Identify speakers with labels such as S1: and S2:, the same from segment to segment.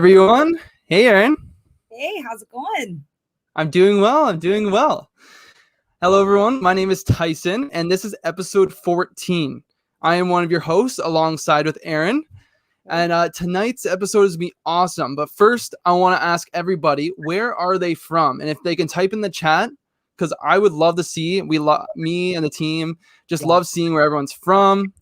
S1: everyone. Hey, Aaron.
S2: Hey, how's it going?
S1: I'm doing well. Hello, everyone. My name is Tyson, and this is episode 14. I am one of your hosts alongside with Aaron. And tonight's episode is going to be awesome. But first, I want to ask everybody, where are they from? And if they can type in the chat, because I would love to see, me and the team just love seeing where everyone's from.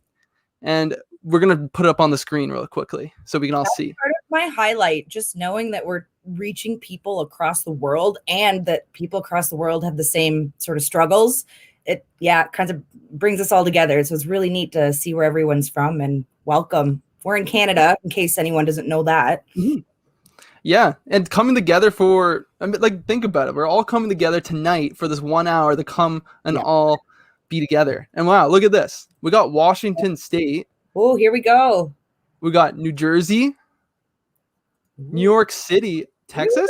S1: And we're going to put it up on the screen real quickly so we can all see.
S2: Part of my highlight, just knowing that we're reaching people across the world and that people across the world have the same sort of struggles. It kind of brings us all together. So it's really neat to see where everyone's from, and welcome. We're in Canada, in case anyone doesn't know that.
S1: Mm-hmm. Yeah, and coming together think about it. We're all coming together tonight for this 1 hour to come and all be together. And wow, look at this. We got Washington State.
S2: Oh, here we go.
S1: We got New Jersey, New York City, Texas,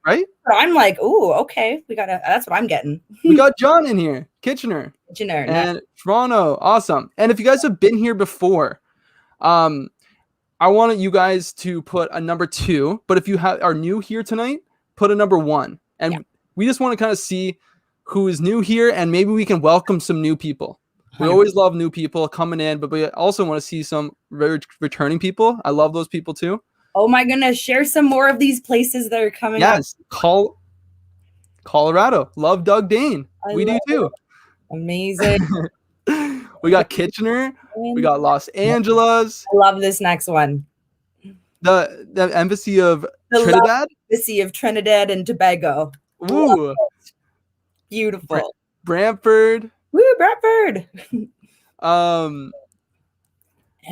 S1: right?
S2: I'm like, oh, okay. That's what I'm getting.
S1: We got John in here, Kitchener, and Toronto. Awesome. And if you guys have been here before, I wanted you guys to put a number 2, but if you are new here tonight, put a number 1. And we just want to kind of see who is new here, and maybe we can welcome some new people. We always love new people coming in, but we also want to see some returning people. I love those people too.
S2: Oh my goodness, share some more of these places that are coming up.
S1: Yes, Colorado. Love Doug Dane. We do too.
S2: Amazing.
S1: We got Kitchener. We got Los Angeles.
S2: I love this next one.
S1: The Embassy of Trinidad?
S2: Embassy of Trinidad and Tobago.
S1: Ooh.
S2: Beautiful.
S1: Brantford.
S2: Woo, Brantford.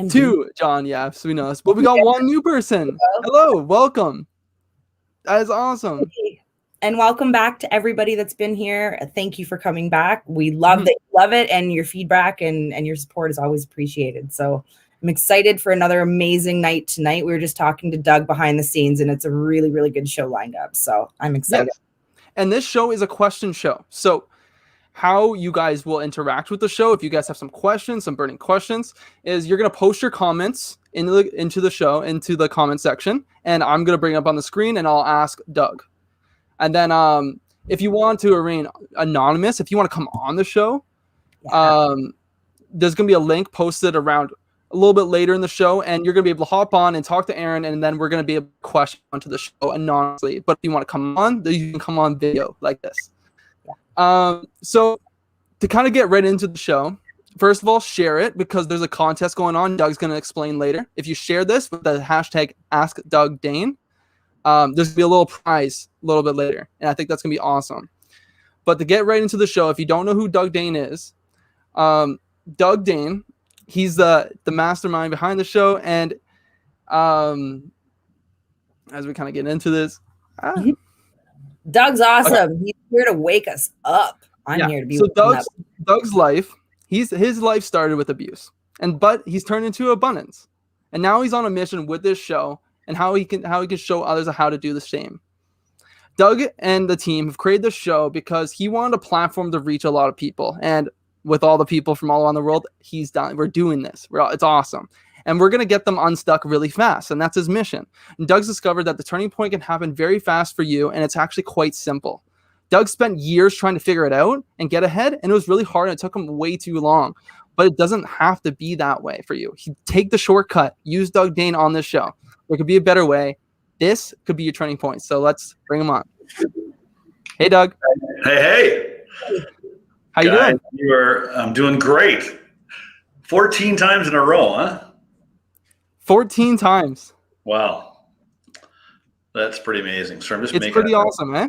S1: 2, John. Yeah, so we know this. But we got 1 new person. Hello, welcome. That is awesome.
S2: And welcome back to everybody that's been here. Thank you for coming back. We love that you love it, and your feedback and your support is always appreciated. So I'm excited for another amazing night tonight. We were just talking to Doug behind the scenes, and it's a really, really good show lined up. So I'm excited.
S1: Yes. And this show is a question show. So how you guys will interact with the show, if you guys have some questions, some burning questions, is you're going to post your comments into the show, into the comment section, and I'm going to bring it up on the screen, and I'll ask Doug. And then if you want to remain anonymous, if you want to come on the show, there's going to be a link posted around a little bit later in the show, and you're going to be able to hop on and talk to Aaron, and then we're going to be able to question onto the show anonymously. But if you want to come on, then you can come on video like this. So to kind of get right into the show, first of all, share it, because there's a contest going on. Doug's going to explain later. If you share this with the hashtag AskDougDane, there's going to be a little prize a little bit later, and I think that's going to be awesome. But to get right into the show, if you don't know who Doug Dane is, Doug Dane, he's the mastermind behind the show, and as we kind of get into this,
S2: Doug's awesome. Okay. He's here to wake us up. I'm here to be.
S1: So Doug's life, his life started with abuse, but he's turned into abundance, and now he's on a mission with this show and how he can show others how to do the same. Doug and the team have created this show because he wanted a platform to reach a lot of people, and with all the people from all around the world, we're doing this. It's awesome. And we're going to get them unstuck really fast. And that's his mission. And Doug's discovered that the turning point can happen very fast for you. And it's actually quite simple. Doug spent years trying to figure it out and get ahead. And it was really hard. And it took him way too long. But it doesn't have to be that way for you. Take the shortcut. Use Doug Dane on this show. There could be a better way. This could be your turning point. So let's bring him on. Hey, Doug.
S3: Hey.
S1: How you doing?
S3: I'm doing great. 14 times in a row, huh?
S1: 14 times.
S3: Wow. That's pretty amazing. So
S1: it's pretty awesome, eh?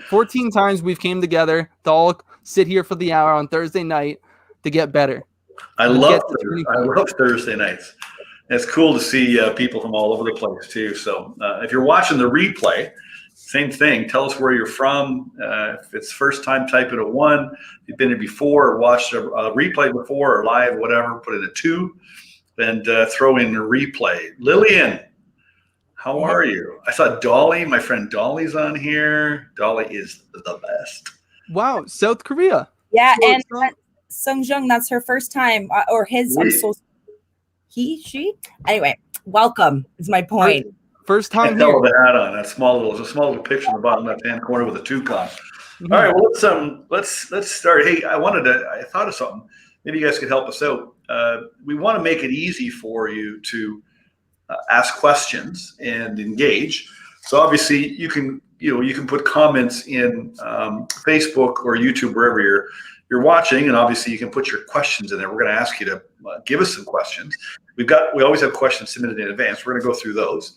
S1: 14 times we've came together to all sit here for the hour on Thursday night to get better.
S3: I love Thursday nights. It's cool to see people from all over the place too. So if you're watching the replay, same thing. Tell us where you're from. If it's first time, type in a 1. If you've been here before or watched a replay before or live, whatever, put in a 2. And throw in a replay. Lillian, how are you? I saw Dolly. My friend Dolly's on here. Dolly is the best.
S1: Wow, South Korea.
S2: Yeah, and Sung Jung, that's her first time, or his. She. Anyway, welcome is my point.
S1: First time
S3: Tell
S1: here.
S3: with the hat on. That there's a small little picture in the bottom left-hand corner with a toucan.
S1: Mhm.
S3: All right, well let's start. Hey, I thought of something. Maybe you guys could help us out. We want to make it easy for you to ask questions and engage. So obviously you can put comments in Facebook or YouTube, wherever you're watching, and obviously you can put your questions in there. We're going to ask you to give us some questions. We always have questions submitted in advance. We're going to go through those.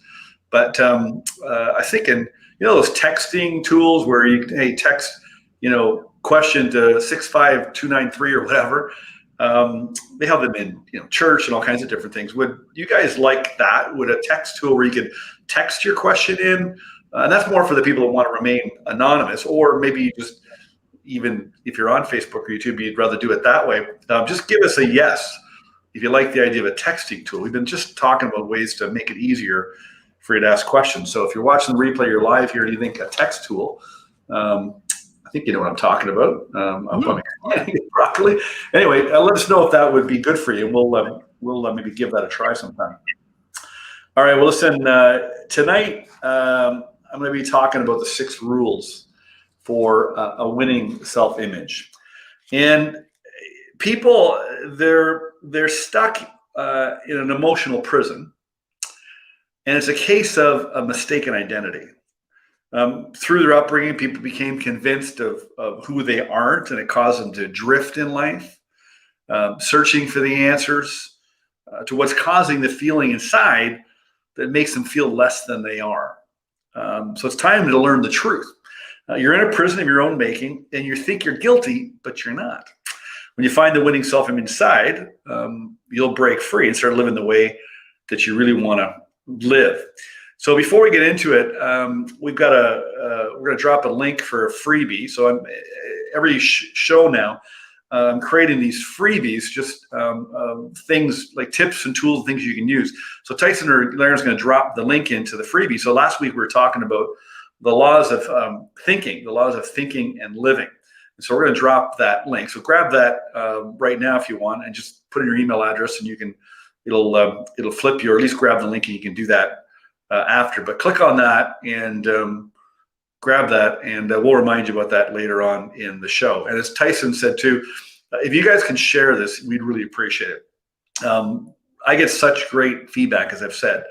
S3: But I think in those texting tools where you text question to 65293 or whatever. They have them in church and all kinds of different things. Would you guys like that? Would a text tool where you could text your question in? And that's more for the people that want to remain anonymous, or maybe just even if you're on Facebook or YouTube, you'd rather do it that way. Just give us a yes if you like the idea of a texting tool. We've been just talking about ways to make it easier for you to ask questions. So if you're watching the replay, you're live here, and you think a text tool, I think you know what I'm talking about. I hope I'm explaining it properly. Anyway, let us know if that would be good for you. We'll maybe give that a try sometime. All right. Well, listen. Tonight I'm going to be talking about the 6 rules for a winning self-image. And people, they're stuck in an emotional prison, and it's a case of a mistaken identity. Through their upbringing, people became convinced of who they aren't, and it caused them to drift in life, searching for the answers to what's causing the feeling inside that makes them feel less than they are. So it's time to learn the truth. You're in a prison of your own making, and you think you're guilty, but you're not. When you find the winning self-image inside, you'll break free and start living the way that you really want to live. So before we get into it, we're going to drop a link for a freebie. So every show now, I'm creating these freebies, just things like tips and tools and things you can use. So Tyson or Larry's going to drop the link into the freebie. So last week we were talking about the laws of thinking and living. And so we're going to drop that link. So grab that right now if you want, and just put in your email address, and it'll flip you, or at least grab the link, and you can do that after. But click on that and grab that, and we'll remind you about that later on in the show. And as Tyson said too, if you guys can share this, we'd really appreciate it. I get such great feedback, as I've said,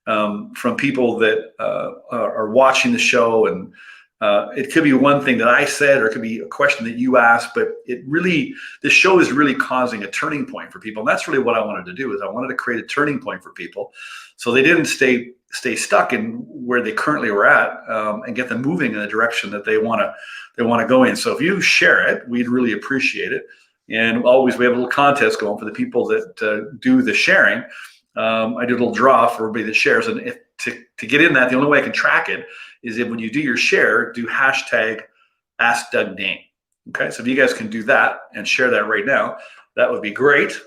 S3: from people that are watching the show, and it could be one thing that I said, or it could be a question that you asked, but this show is really causing a turning point for people. And that's really what I wanted to do, is I wanted to create a turning point for people so they didn't stay stuck in where they currently were at, and get them moving in the direction that they want to go in. So if you share it, we'd really appreciate it. And always, we have a little contest going for the people that do the sharing. I do a little draw for everybody that shares, and to get in that, the only way I can track it is if when you do your share, do hashtag AskDougDane. Okay, so if you guys can do that and share that right now, that would be great.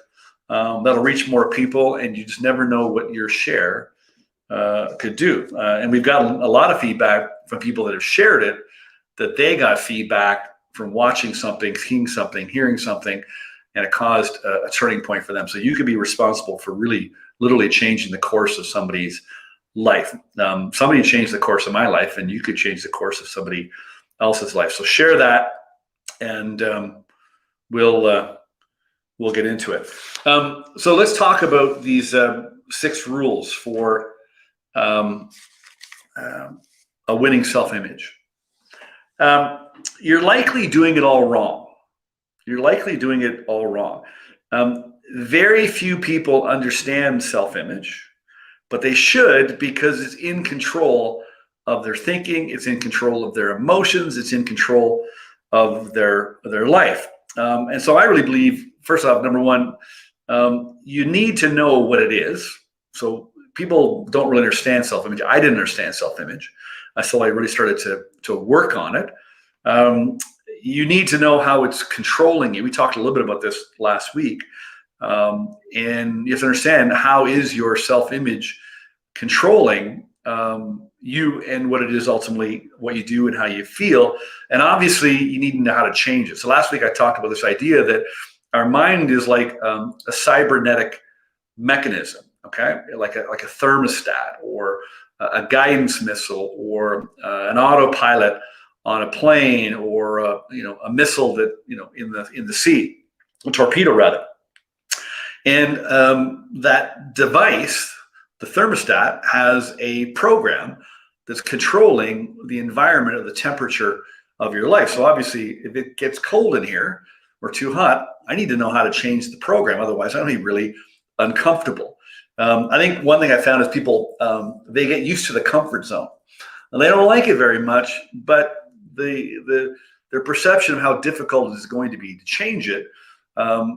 S3: That'll reach more people, and you just never know what your share could do. And we've got a lot of feedback from people that have shared it, that they got feedback from watching something, seeing something, hearing something, and it caused a turning point for them. So you could be responsible for really literally changing the course of somebody's life. Somebody changed the course of my life, and you could change the course of somebody else's life. So share that, and we'll get into it. So let's talk about these 6 rules for a winning self-image. You're likely doing it all wrong. Very few people understand self-image, but they should, because it's in control of their thinking, it's in control of their emotions, it's in control of their life. And so I really believe, first off, number one, you need to know what it is. So people don't really understand self-image. I didn't understand self-image. So I really started to work on it. You need to know how it's controlling you. We talked a little bit about this last week. And you have to understand, how is your self-image controlling you, and what it is ultimately, what you do and how you feel. And obviously you need to know how to change it. So last week I talked about this idea that our mind is like a cybernetic mechanism, okay? Like a thermostat, or a guidance missile or an autopilot on a plane, or a missile that in the sea, a torpedo rather. And that device, the thermostat, has a program that's controlling the environment or the temperature of your life. So obviously, if it gets cold in here or too hot, I need to know how to change the program. Otherwise, I'm going to be really uncomfortable. I think one thing I found is people, they get used to the comfort zone. And they don't like it very much, but their perception of how difficult it is going to be to change it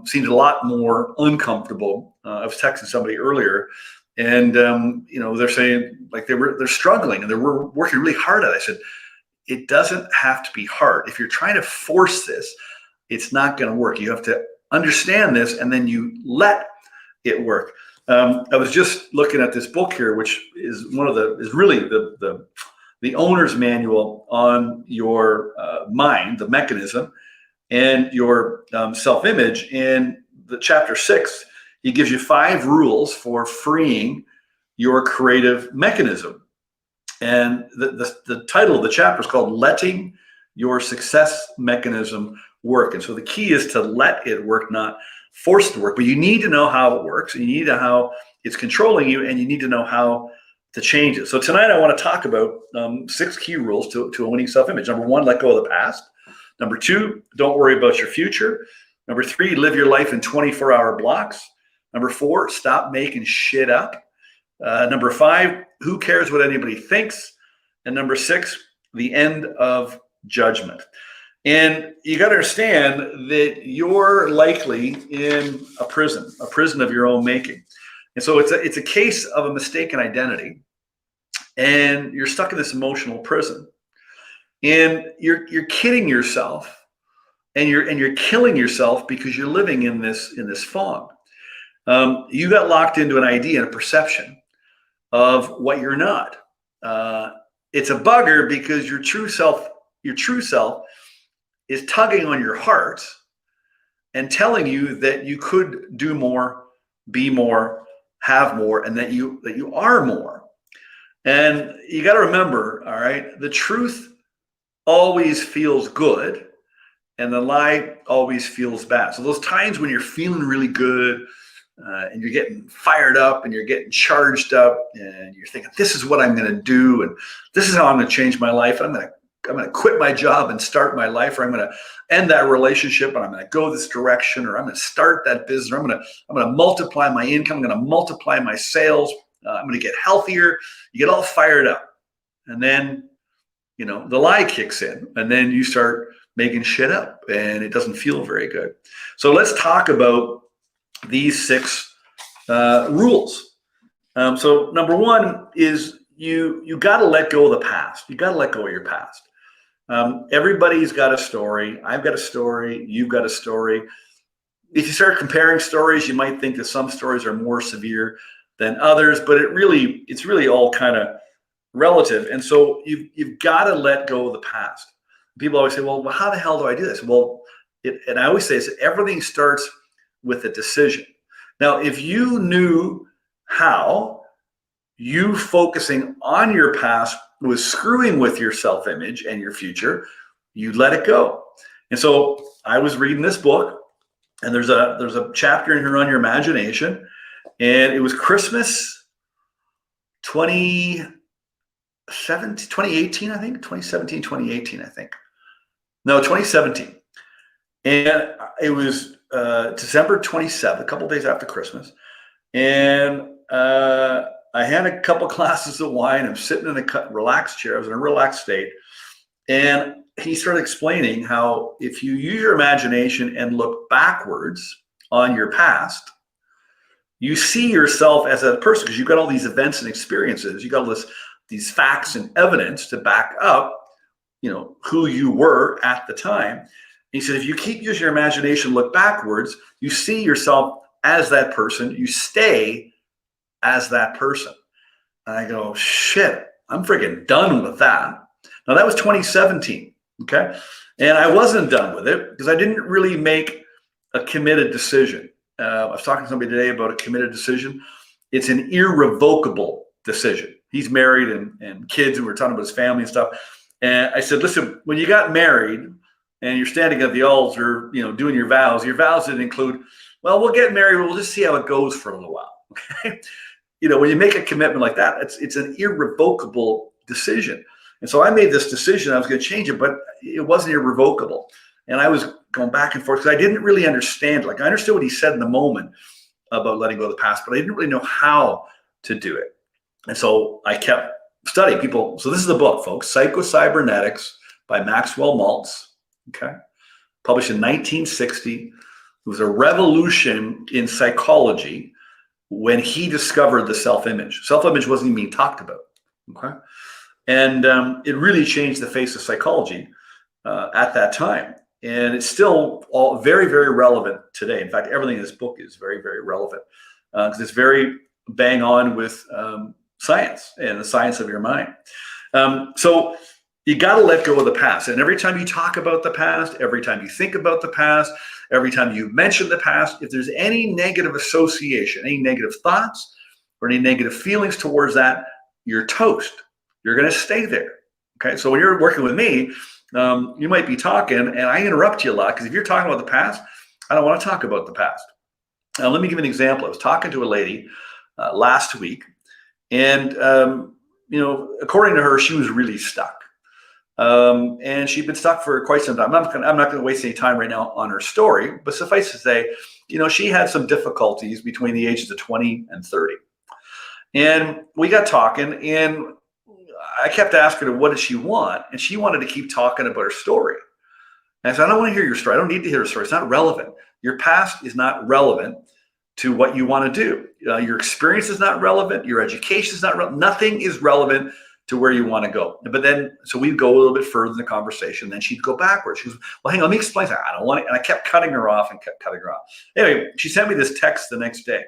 S3: seems a lot more uncomfortable. I was texting somebody earlier, and they're saying like they're struggling and they're working really hard at it. I said, it doesn't have to be hard. If you're trying to force this, it's not going to work. You have to understand this, and then you let it work. I was just looking at this book here, which is really the owner's manual on your mind, the mechanism, and your self-image. In the chapter 6, he gives you 5 rules for freeing your creative mechanism. And the title of the chapter is called Letting Your Success Mechanism Work. And so the key is to let it work, not force it to work. But you need to know how it works, and you need to know how it's controlling you, and you need to know how to change it. So tonight I want to talk about 6 key rules to a winning self-image. Number 1, let go of the past. Number 2, don't worry about your future. Number 3, live your life in 24-hour blocks. Number 4, stop making shit up. Number 5, who cares what anybody thinks? And number 6, the end of judgment. And you got to understand that you're likely in a prison of your own making. And so it's a case of a mistaken identity, and you're stuck in this emotional prison, and you're kidding yourself, and you're killing yourself because you're living in this fog. You got locked into an idea and a perception of what you're not. It's a bugger because your true self is tugging on your heart and telling you that you could do more, be more, have more, and that you are more. And you got to remember, all right, the truth always feels good, and the lie always feels bad. So those times when you're feeling really good, and you're getting fired up and you're getting charged up and you're thinking, this is what I'm going to do, and this is how I'm going to change my life. I'm going to quit my job and start my life, or I'm going to end that relationship and I'm going to go this direction, or I'm going to start that business, or I'm going to multiply my income, I'm going to multiply my sales, I'm going to get healthier. You get all fired up, and then the lie kicks in, and then you start making shit up, and it doesn't feel very good. So let's talk about these 6 rules. So number 1 is you got to let go of the past. You got to let go of your past. Everybody's got a story. I've got a story. You've got a story. If you start comparing stories, you might think that some stories are more severe than others, but it's really all kind of relative. And so you've got to let go of the past. People always say, well, how the hell do I do this? Well, and I always say is everything starts with a decision. Now, if you knew how you focusing on your past was screwing with your self-image and your future, you let it go. And so I was reading this book, and there's a chapter in here on your imagination, and it was Christmas 2018, I think, 2017, 2018, I think. No, 2017. And it was December 27th, a couple days after Christmas. And I had a couple glasses of wine. I'm sitting in a relaxed chair. I was in a relaxed state. And he started explaining how if you use your imagination and look backwards on your past, you see yourself as a person, because you've got all these events and experiences. You got all these facts and evidence to back up, who you were at the time. He said, if you keep using your imagination, look backwards, you see yourself as that person, you stay as that person. And I go, shit, I'm freaking done with that. Now that was 2017, okay? And I wasn't done with it because I didn't really make a committed decision. I was talking to somebody today about a committed decision. It's an irrevocable decision. he's married and kids, and we're talking about his family and stuff. And I said, listen, when you got married and you're standing at the altar, doing your vows didn't include, well, we'll get married, we'll just see how it goes for a little while. Okay. When you make a commitment like that, it's an irrevocable decision. And so I made this decision. I was going to change it, but it wasn't irrevocable. And I was going back and forth because I didn't really understand. Like, I understood what he said in the moment about letting go of the past, but I didn't really know how to do it. And so I kept studying people. So this is the book, folks, Psycho-Cybernetics by Maxwell Maltz. Okay. Published in 1960. It was a revolution in psychology when he discovered the self-image. Self-image wasn't even being talked about. Okay. And it really changed the face of psychology at that time. And it's still all very, very relevant today. In fact, everything in this book is very, very relevant because it's very bang on with science and the science of your mind. So you got to let go of the past. And every time you talk about the past, every time you think about the past, every time you mention the past, if there's any negative association, any negative thoughts or any negative feelings towards that, you're toast. You're going to stay there. Okay. So when you're working with me, you might be talking and I interrupt you a lot because if you're talking about the past, I don't want to talk about the past. Now, let me give you an example. I was talking to a lady last week and, according to her, she was really stuck. And she'd been stuck for quite some time. I'm not going to waste any time right now on her story, but suffice to say, she had some difficulties between the ages of 20 and 30. And we got talking and I kept asking her, what does she want? And she wanted to keep talking about her story. And I said, I don't want to hear your story. I don't need to hear your story. It's not relevant. Your past is not relevant to what you want to do. Your experience is not relevant. Your education is not relevant. Nothing is relevant to where you want to go. But then, so we'd go a little bit further in the conversation. Then she'd go backwards. She goes, well, hang on, let me explain. I don't want it. And I kept cutting her off and kept cutting her off. Anyway, she sent me this text the next day.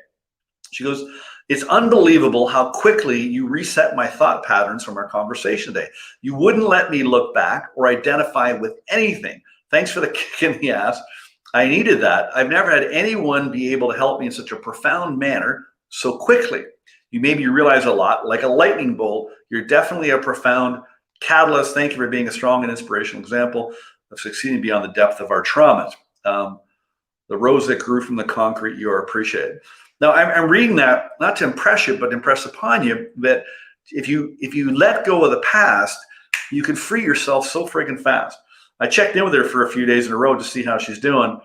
S3: She goes, it's unbelievable how quickly you reset my thought patterns from our conversation today. You wouldn't let me look back or identify with anything. Thanks for the kick in the ass. I needed that. I've never had anyone be able to help me in such a profound manner so quickly. You made me realize a lot, like a lightning bolt. You're definitely a profound catalyst. Thank you for being a strong and inspirational example of succeeding beyond the depth of our traumas. The rose that grew from the concrete, you are appreciated. Now, I'm reading that not to impress you, but to impress upon you that if you let go of the past, you can free yourself so freaking fast. I checked in with her for a few days in a row to see how she's doing,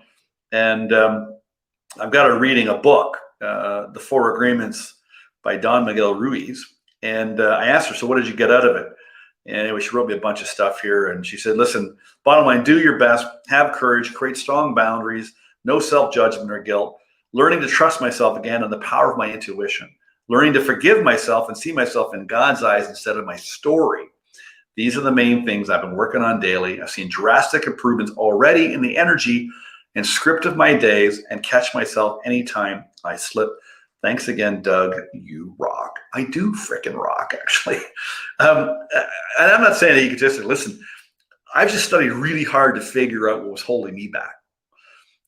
S3: and I've got her reading a book, The Four Agreements by Don Miguel Ruiz, and I asked her, so what did you get out of it? And anyway, she wrote me a bunch of stuff here, and she said, listen, bottom line, do your best, have courage, create strong boundaries, no self-judgment or guilt, learning to trust myself again and the power of my intuition, learning to forgive myself and see myself in God's eyes instead of my story. These are the main things I've been working on daily. I've seen drastic improvements already in the energy and script of my days and catch myself anytime I slip. Thanks again, Doug. You rock. I do frickin' rock, actually. And I'm not saying that you could just listen. I've just studied really hard to figure out what was holding me back.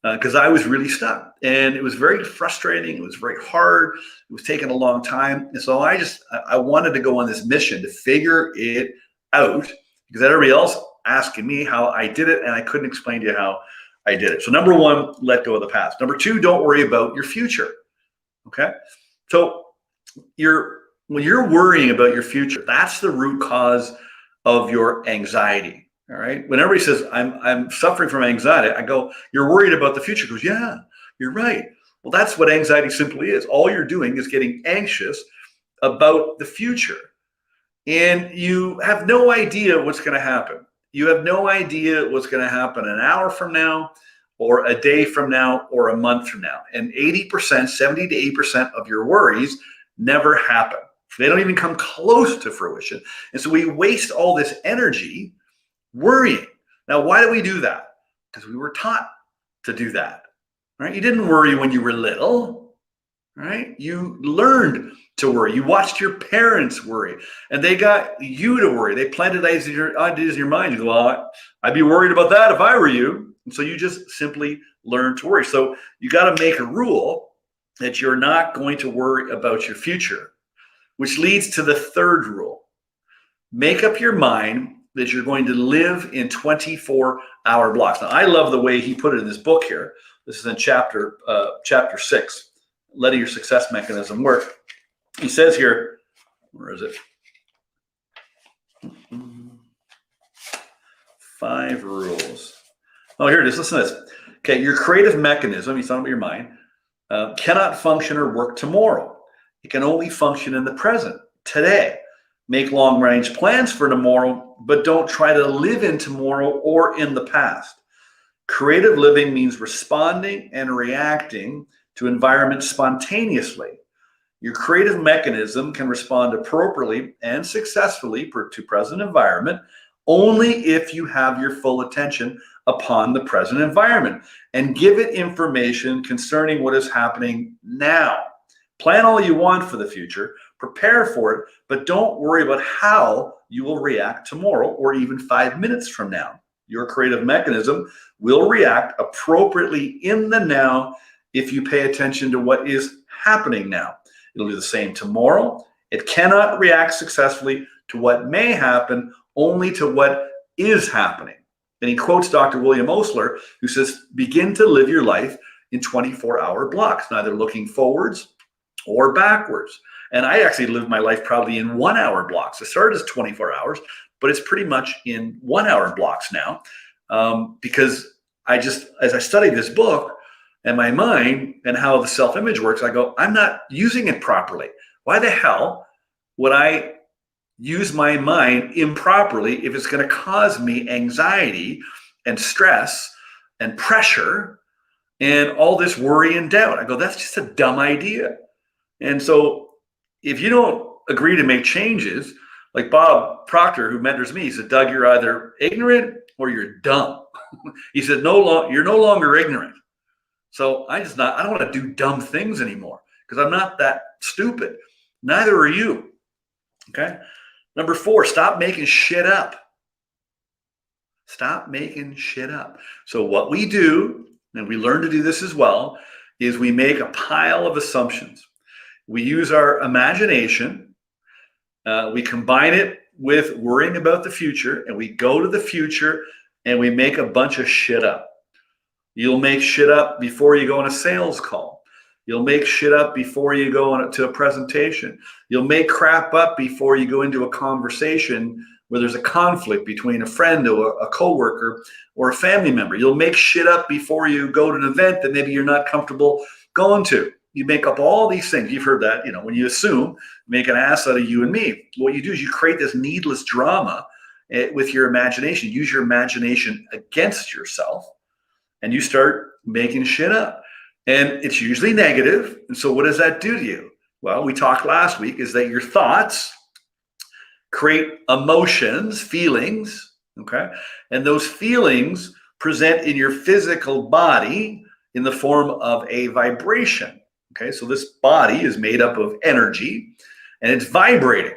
S3: Because I was really stuck and it was very frustrating. It was very hard. It was taking a long time. And so I wanted to go on this mission to figure it out because everybody else asking me how I did it and I couldn't explain to you how I did it. So number one, let go of the past. Number two, don't worry about your future. Okay. So when you're worrying about your future, that's the root cause of your anxiety. All right. When everybody says, I'm suffering from anxiety, I go, you're worried about the future. He goes, yeah, you're right. Well, that's what anxiety simply is. All you're doing is getting anxious about the future. And you have no idea what's going to happen. You have no idea what's going to happen an hour from now or a day from now or a month from now. And 80%, 70 to 80% of your worries never happen. They don't even come close to fruition. And so we waste all this energy worrying. Now, why do we do that? Because we were taught to do that, right? You didn't worry when you were little, right? You learned to worry. You watched your parents worry, and they got you to worry. They planted ideas in your mind. You go, well, I'd be worried about that if I were you. And so you just simply learn to worry. So you got to make a rule that you're not going to worry about your future. which leads to the third rule. Make up your mind that you're going to live in 24-hour blocks. Now, I love the way he put it in this book here. This is in chapter 6, letting your success mechanism work. He says here, where is it? 5 rules. Oh, here it is. Listen to this. Okay, your creative mechanism, he's talking about your mind, cannot function or work tomorrow. It can only function in the present, today. Make long-range plans for tomorrow, but don't try to live in tomorrow or in the past. Creative living means responding and reacting to environments spontaneously. Your creative mechanism can respond appropriately and successfully to present environment only if you have your full attention upon the present environment and give it information concerning what is happening now. Plan all you want for the future, prepare for it, but don't worry about how you will react tomorrow or even 5 minutes from now. Your creative mechanism will react appropriately in the now if you pay attention to what is happening now. It'll do the same tomorrow. It cannot react successfully to what may happen, only to what is happening. And he quotes Dr. William Osler, who says, begin to live your life in 24-hour blocks, neither looking forwards or backwards. And I actually live my life probably in 1-hour blocks. It started as 24 hours, but it's pretty much in 1-hour blocks now, because as I studied this book and my mind and how the self-image works, I go, I'm not using it properly. Why the hell would I use my mind improperly if it's going to cause me anxiety and stress and pressure and all this worry and doubt? I go, that's just a dumb idea. And so if you don't agree to make changes, like Bob Proctor, who mentors me, he said, Doug, you're either ignorant or you're dumb. He said, you're no longer ignorant. So I don't want to do dumb things anymore because I'm not that stupid. Neither are you. Okay. Number 4, stop making shit up. Stop making shit up. So what we do, and we learn to do this as well, is we make a pile of assumptions. We use our imagination. We combine it with worrying about the future, and we go to the future and we make a bunch of shit up. You'll make shit up before you go on a sales call. You'll make shit up before you go to a presentation. You'll make crap up before you go into a conversation where there's a conflict between a friend or a coworker or a family member. You'll make shit up before you go to an event that maybe you're not comfortable going to. You make up all these things. You've heard that, when you assume, make an ass out of you and me. What you do is you create this needless drama with your imagination. Use your imagination against yourself, and you start making shit up. And it's usually negative. And so what does that do to you? Well, we talked last week is that your thoughts create emotions, feelings, okay? And those feelings present in your physical body in the form of a vibration, okay? So this body is made up of energy and it's vibrating.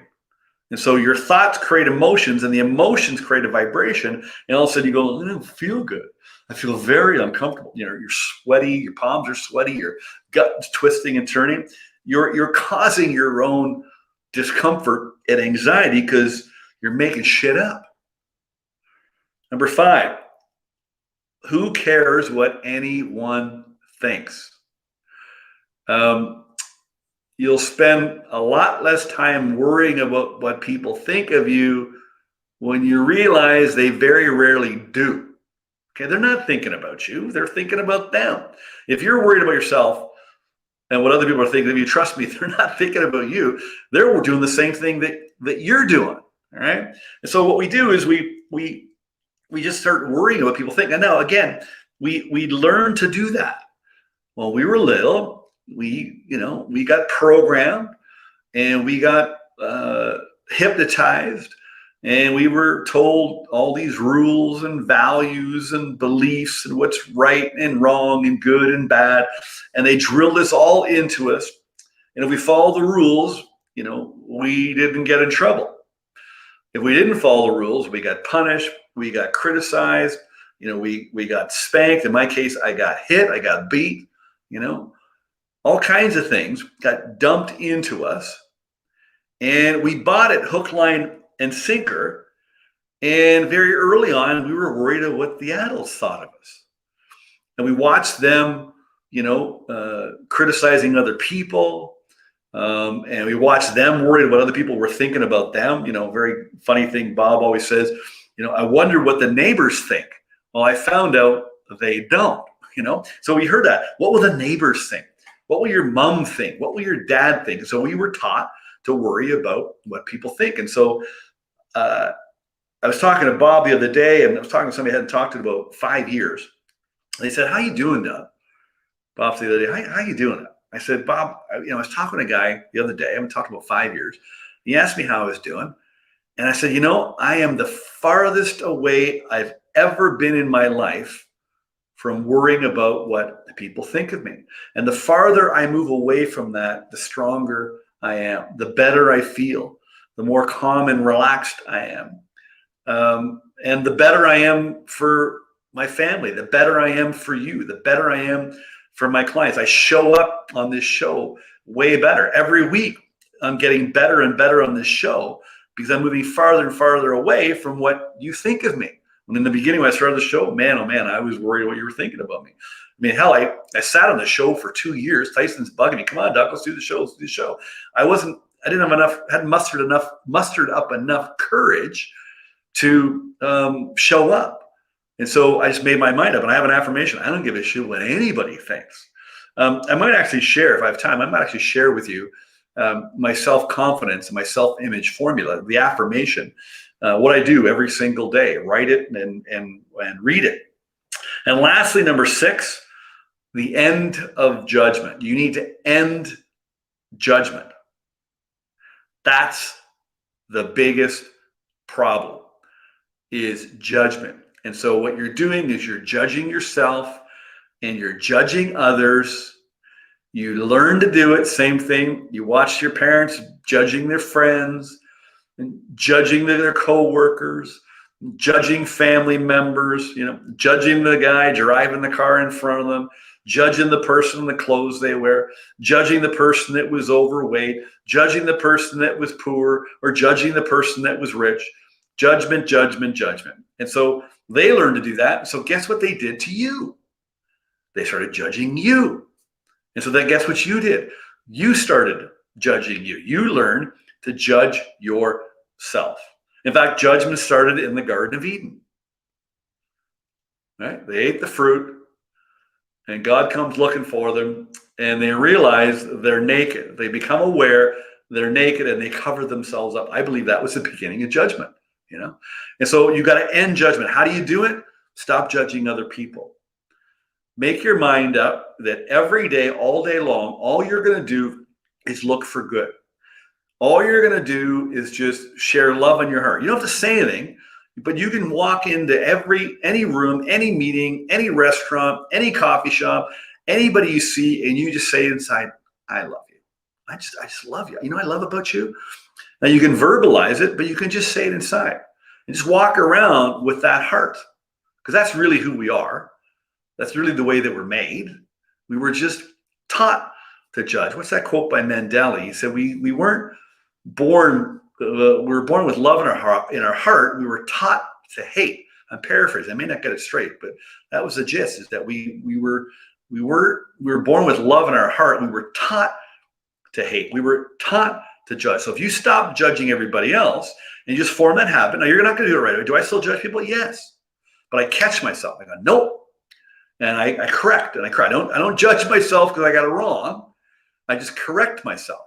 S3: And so your thoughts create emotions and the emotions create a vibration. And all of a sudden you go, I don't feel good. I feel very uncomfortable. You're sweaty, your palms are sweaty, your gut's twisting and turning. You're causing your own discomfort and anxiety because you're making shit up. Number 5, who cares what anyone thinks? You'll spend a lot less time worrying about what people think of you when you realize they very rarely do. Okay, they're not thinking about you. They're thinking about them. If you're worried about yourself and what other people are thinking of you, trust me, they're not thinking about you. They're doing the same thing that you're doing. All right. And so what we do is we just start worrying about what people think. And now, again, we learn to do that. When we were little, we got programmed and we got hypnotized. And we were told all these rules and values and beliefs and what's right and wrong and good and bad. And they drilled this all into us. And if we follow the rules, we didn't get in trouble. If we didn't follow the rules, we got punished, we got criticized, we got spanked. In my case, I got hit, I got beat, all kinds of things got dumped into us. And we bought it hook, line, and sinker. And very early on, we were worried of what the adults thought of us. And we watched them, criticizing other people. And we watched them worried what other people were thinking about them. Very funny thing Bob always says, I wonder what the neighbors think. Well, I found out they don't, So we heard that. What will the neighbors think? What will your mom think? What will your dad think? So we were taught to worry about what people think. And so I was talking to Bob the other day, and I was talking to somebody I hadn't talked to in about 5 years. They said, "How you doing, Doug?" Bob said the other day, how you doing? I said, "Bob, I was talking to a guy the other day. I haven't talked about 5 years. He asked me how I was doing. And I said, I am the farthest away I've ever been in my life from worrying about what the people think of me. And the farther I move away from that, the stronger I am, the better I feel, the more calm and relaxed I am. And the better I am for my family, the better I am for you, the better I am for my clients. I show up on this show way better. Every week, I'm getting better and better on this show because I'm moving farther and farther away from what you think of me. When in the beginning, when I started the show, man, oh man, I was worried what you were thinking about me. I mean, hell, I sat on the show for 2 years. Tyson's bugging me. Come on, Doug, let's do the show. Let's do the show. Hadn't mustered up enough courage to show up. And so I just made my mind up, and I have an affirmation. I don't give a shit what anybody thinks. I might actually share, if I have time, I might actually share with you my self-confidence and my self-image formula, the affirmation, what I do every single day, write it and read it. And lastly, number 6, the end of judgment. You need to end judgment. That's the biggest problem, is judgment. And so what you're doing is you're judging yourself and you're judging others. You learn to do it. Same thing. You watch your parents judging their friends, and judging their coworkers, judging family members, judging the guy driving the car in front of them, judging the person in the clothes they wear, judging the person that was overweight, judging the person that was poor, or judging the person that was rich. Judgment, judgment, judgment. And so they learned to do that. So guess what they did to you? They started judging you. And so then guess what you did? You started judging you. You learned to judge yourself. In fact, judgment started in the Garden of Eden. Right? They ate the fruit, and God comes looking for them, and they realize they're naked. They become aware they're naked, and they cover themselves up. I believe that was the beginning of judgment. And so you got to end judgment. How do you do it? Stop judging other people. Make your mind up that every day, all day long, all you're going to do is look for good. All you're going to do is just share love in your heart. You don't have to say anything, but you can walk into any room, any meeting, any restaurant, any coffee shop, anybody you see, and you just say inside, I love you. I just love you. I love about you. Now you can verbalize it, but you can just say it inside and just walk around with that heart, because that's really who we are. That's really the way that we're made. We were just taught to judge. What's that quote by Mandela? He said, we weren't born, we were born with love in our heart. We were taught to hate. I'm paraphrasing. I may not get it straight, but that was the gist, is that we were born with love in our heart. We were taught to hate. We were taught to judge. So if you stop judging everybody else and you just form that habit, now you're not going to do it right away. Do I still judge people? Yes. But I catch myself. I go, nope. And I correct and I correct. I don't judge myself because I got it wrong. I just correct myself.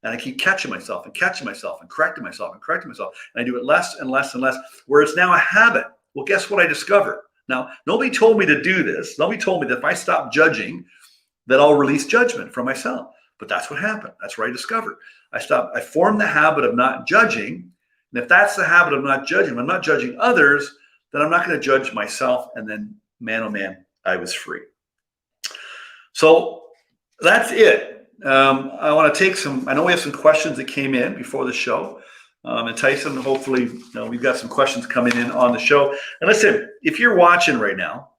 S3: And I keep catching myself and catching myself and correcting myself and correcting myself. And I do it less and less and less, where it's now a habit. Well, guess what I discovered? Now, nobody told me to do this. Nobody told me that if I stop judging, that I'll release judgment from myself. But that's what happened. That's where I discovered. I formed the habit of not judging. And if that's the habit of not judging, if I'm not judging others, then I'm not going to judge myself. And then, man, oh man, I was free. So that's it. I want to take I know we have some questions that came in before the show. And Tyson, hopefully, we've got some questions coming in on the show. And listen, if you're watching right now,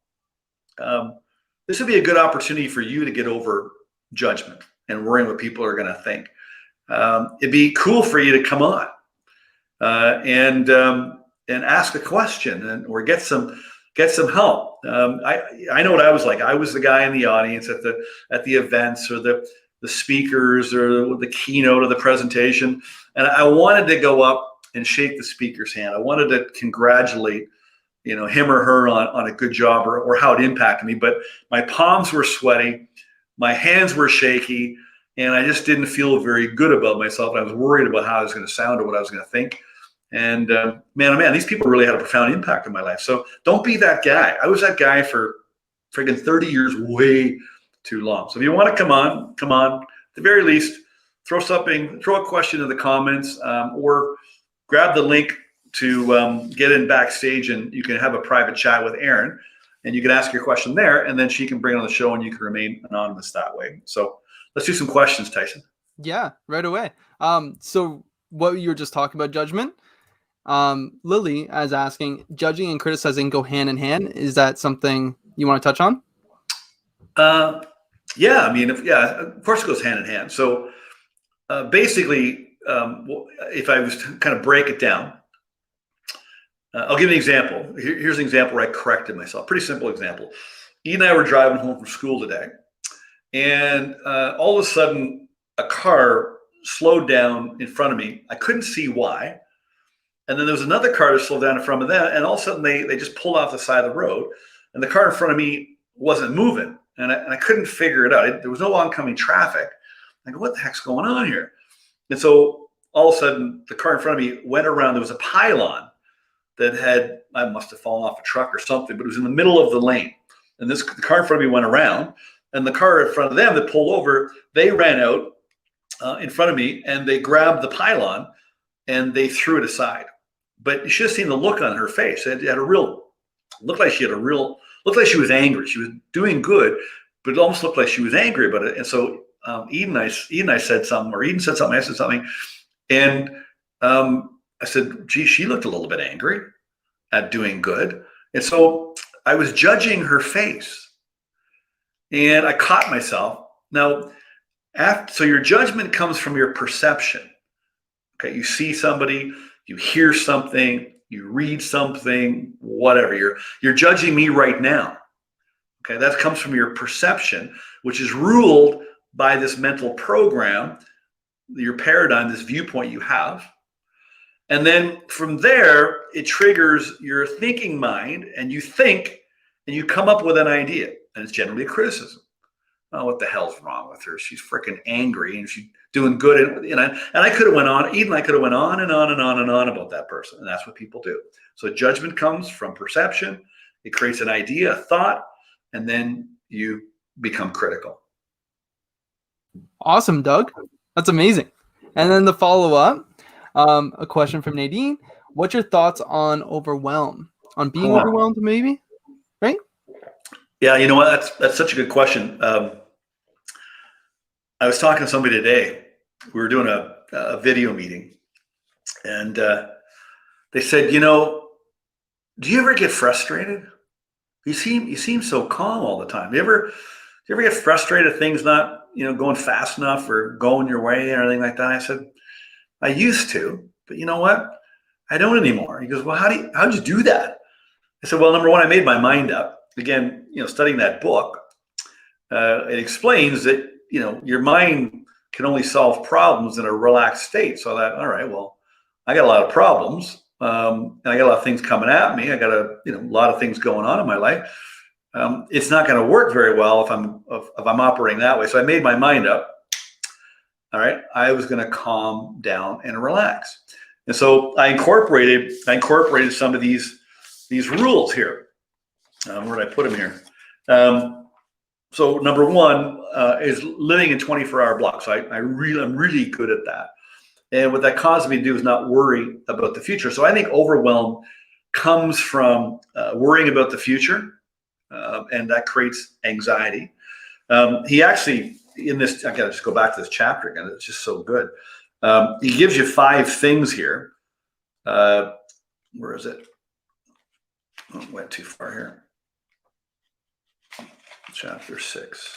S3: this would be a good opportunity for you to get over judgment and worrying what people are going to think. it'd be cool for you to come on and ask a question or get some help. I know what I was like. I was the guy in the audience at the events or the speakers or the keynote of the presentation, and I wanted to go up and shake the speaker's hand. I wanted to congratulate him or her on a good job or how it impacted me. But my palms were sweaty, my hands were shaky, and I just didn't feel very good about myself. I was worried about how I was going to sound or what I was going to think. And man, oh man, these people really had a profound impact on my life. So don't be that guy. I was that guy for friggin' 30 years, way too long. So if you want to come on. At the very least, throw a question in the comments, or grab the link to get in backstage, and you can have a private chat with Erin, and you can ask your question there, and then she can bring it on the show, and you can remain anonymous that way. So let's do some questions, Tyson.
S1: Yeah, right away. So what you were just talking about, judgment. Lily is asking, judging and criticizing go hand in hand. Is that something you want to touch on?
S3: Yeah, I mean, of course it goes hand in hand. So basically, if I was to kind of break it down, I'll give you an example. Here's an example where I corrected myself. Pretty simple example. Eden and I were driving home from school today, and all of a sudden, a car slowed down in front of me. I couldn't see why. And then there was another car that slowed down in front of them, and all of a sudden they just pulled off the side of the road, and the car in front of me wasn't moving, and I couldn't figure it out. There was no oncoming traffic. I go, what the heck's going on here? And so all of a sudden, the car in front of me went around. There was a pylon that I must have fallen off a truck or something, but it was in the middle of the lane. And the car in front of me went around, and the car in front of them that pulled over, they ran out in front of me, and they grabbed the pylon, and they threw it aside. But you should have seen the look on her face. It had looked like she was angry. She was doing good, but it almost looked like she was angry about it. And so Eden and I said something, or Eden said something, I said something, and I said, gee, she looked a little bit angry at doing good. And so I was judging her face, and I caught myself. Now, so your judgment comes from your perception. Okay, you see somebody, you hear something, you read something, whatever. You're judging me right now. Okay, that comes from your perception, which is ruled by this mental program, your paradigm, this viewpoint you have. And then from there, it triggers your thinking mind, and you think, and you come up with an idea, and it's generally a criticism. Oh, what the hell's wrong with her? She's freaking angry, and she's doing good. And I could have went on, Eden, I could have went on and on and on and on about that person. And that's what people do. So judgment comes from perception. It creates an idea, a thought, and then you become critical.
S1: Awesome, Doug. That's amazing. And then the follow-up, a question from Nadine. What's your thoughts on overwhelm? On being overwhelmed, maybe? Right? Yeah,
S3: you know what? That's such a good question. I was talking to somebody today. We were doing a video meeting, and they said, do you ever get frustrated? You seem so calm all the time. Do you ever get frustrated at things not going fast enough or going your way or anything like that? I said, I used to, but you know what? I don't anymore. He goes, well, how'd you do that? I said, well, number one, I made my mind up. Again, studying that book, it explains that your mind can only solve problems in a relaxed state. So that, all right, well, I got a lot of problems, and I got a lot of things coming at me. I got a lot of things going on in my life. It's not going to work very well if I'm operating that way. So I made my mind up. All right, I was going to calm down and relax, and so I incorporated some of these rules here. Where did I put them here? So number one is living in 24-hour blocks. So I'm really good at that. And what that causes me to do is not worry about the future. So I think overwhelm comes from worrying about the future, and that creates anxiety. He actually, in this, I gotta just go back to this chapter again. It's just so good. He gives you 5 things here. Where is it? Oh, went too far here. Chapter 6.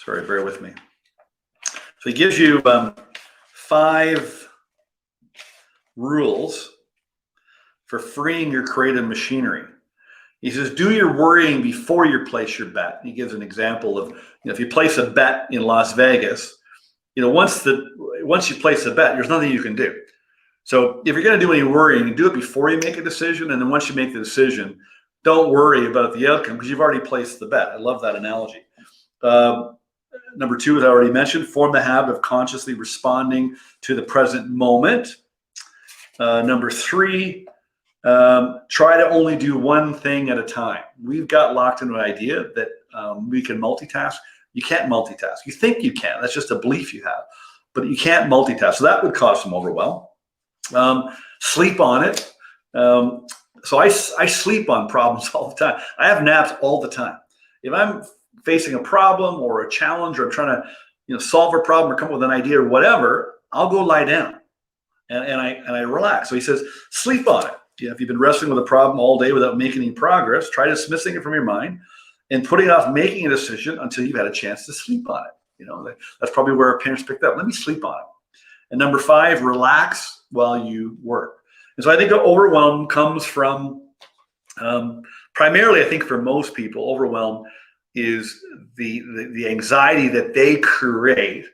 S3: Sorry, bear with me. So he gives you 5 rules for freeing your creative machinery. He says, do your worrying before you place your bet. He gives an example of, if you place a bet in Las Vegas, once you place a bet, there's nothing you can do. So if you're going to do any worrying, do it before you make a decision. And then once you make the decision, don't worry about the outcome because you've already placed the bet. I love that analogy. Number 2, as I already mentioned, form the habit of consciously responding to the present moment. Number 3, try to only do one thing at a time. We've got locked into an idea that we can multitask. You can't multitask. You think you can. That's just a belief you have. But you can't multitask. So that would cause some overwhelm. Sleep on it. So I sleep on problems all the time. I have naps all the time. If I'm facing a problem or a challenge or I'm trying to solve a problem or come up with an idea or whatever, I'll go lie down and I relax. So he says, sleep on it. If you've been wrestling with a problem all day without making any progress, try dismissing it from your mind and putting off making a decision until you've had a chance to sleep on it. That's probably where our parents picked up. Let me sleep on it. And number 5, relax while you work. And so I think the overwhelm comes from, primarily, I think for most people, overwhelm is the anxiety that they create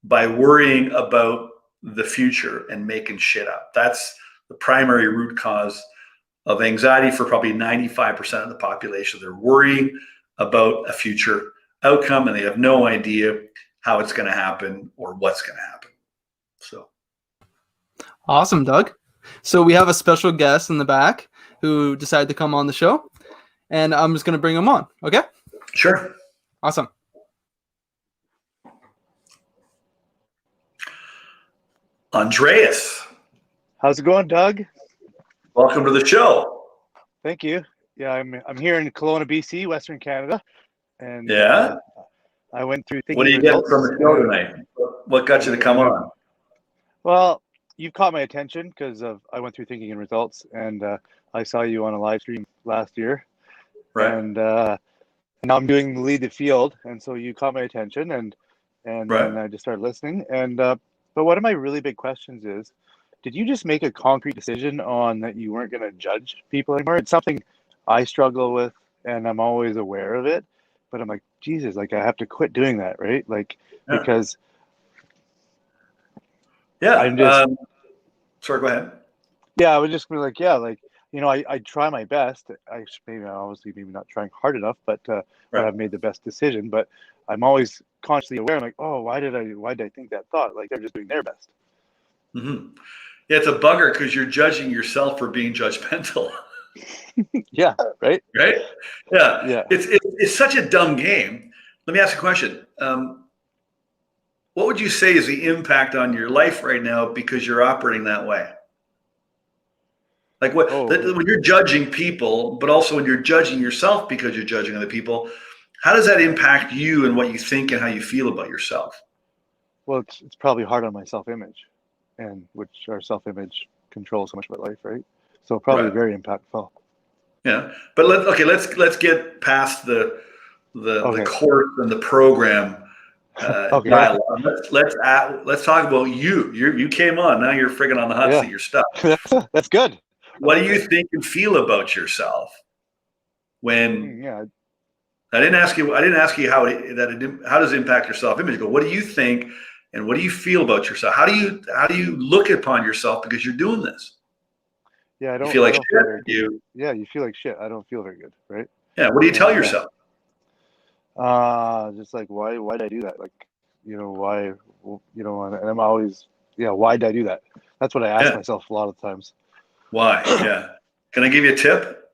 S3: by worrying about the future and making shit up. That's the primary root cause of anxiety for probably 95% of the population. They're worrying about a future outcome and they have no idea how it's going to happen or what's going to happen. So
S1: Awesome, Doug. So we have a special guest in the back who decided to come on the show, and I'm just going to bring him on. Okay?
S3: Sure.
S1: Awesome.
S3: Andreas,
S4: how's it going, Doug?
S3: welcome to the show.
S4: Thank you. Yeah, I'm here in Kelowna, BC, Western Canada, and I went through thinking.
S3: What do you get from the show tonight? What got you to come on?
S4: Well, you've caught my attention because I went through thinking and results, and I saw you on a live stream last year,
S3: Right.
S4: and now I'm doing Lead the Field, and so you caught my attention, and
S3: Right.
S4: then I just started listening, and but one of my really big questions is, did you just make a concrete decision on that you weren't going to judge people anymore? It's something I struggle with, and I'm always aware of it, but I'm like, Jesus, like I have to quit doing that, right? Like,
S3: Yeah.
S4: because
S3: I'm
S4: just
S3: sorry, go ahead.
S4: Yeah, I was just gonna be like, yeah, like, I try my best. Maybe not trying hard enough, but I've made the best decision. But I'm always consciously aware. I'm like, oh, why did I think that thought? Like they're just doing their best.
S3: Mm-hmm. Yeah, it's a bugger because you're judging yourself for being judgmental.
S4: Yeah, right.
S3: Right? Yeah.
S4: Yeah.
S3: It's such a dumb game. Let me ask you a question. What would you say is the impact on your life right now because you're operating that way? Like when you're judging people, but also when you're judging yourself because you're judging other people, how does that impact you and what you think and how you feel about yourself?
S4: Well, it's probably hard on my self-image, and which our self-image controls so much of my life, right? So probably very impactful.
S3: Yeah, but let's get past the course and the program dialogue. Let's talk about you. You came on. Now you're friggin' on the hot seat. You're stuck.
S4: That's good.
S3: What do you think and feel about yourself when?
S4: Yeah.
S3: I didn't ask you how does it impact your self-image? But what do you think and what do you feel about yourself? How do you look upon yourself because you're doing this?
S4: Yeah, I don't.
S3: You feel like
S4: shit.
S3: Yeah,
S4: you feel like shit. I don't feel very good, right?
S3: Yeah. What do you tell yourself?
S4: Just like why did I do that? Like, why, and I'm always, why did I do that? That's what I ask myself a lot of times.
S3: Why? Yeah. Can I give you a tip?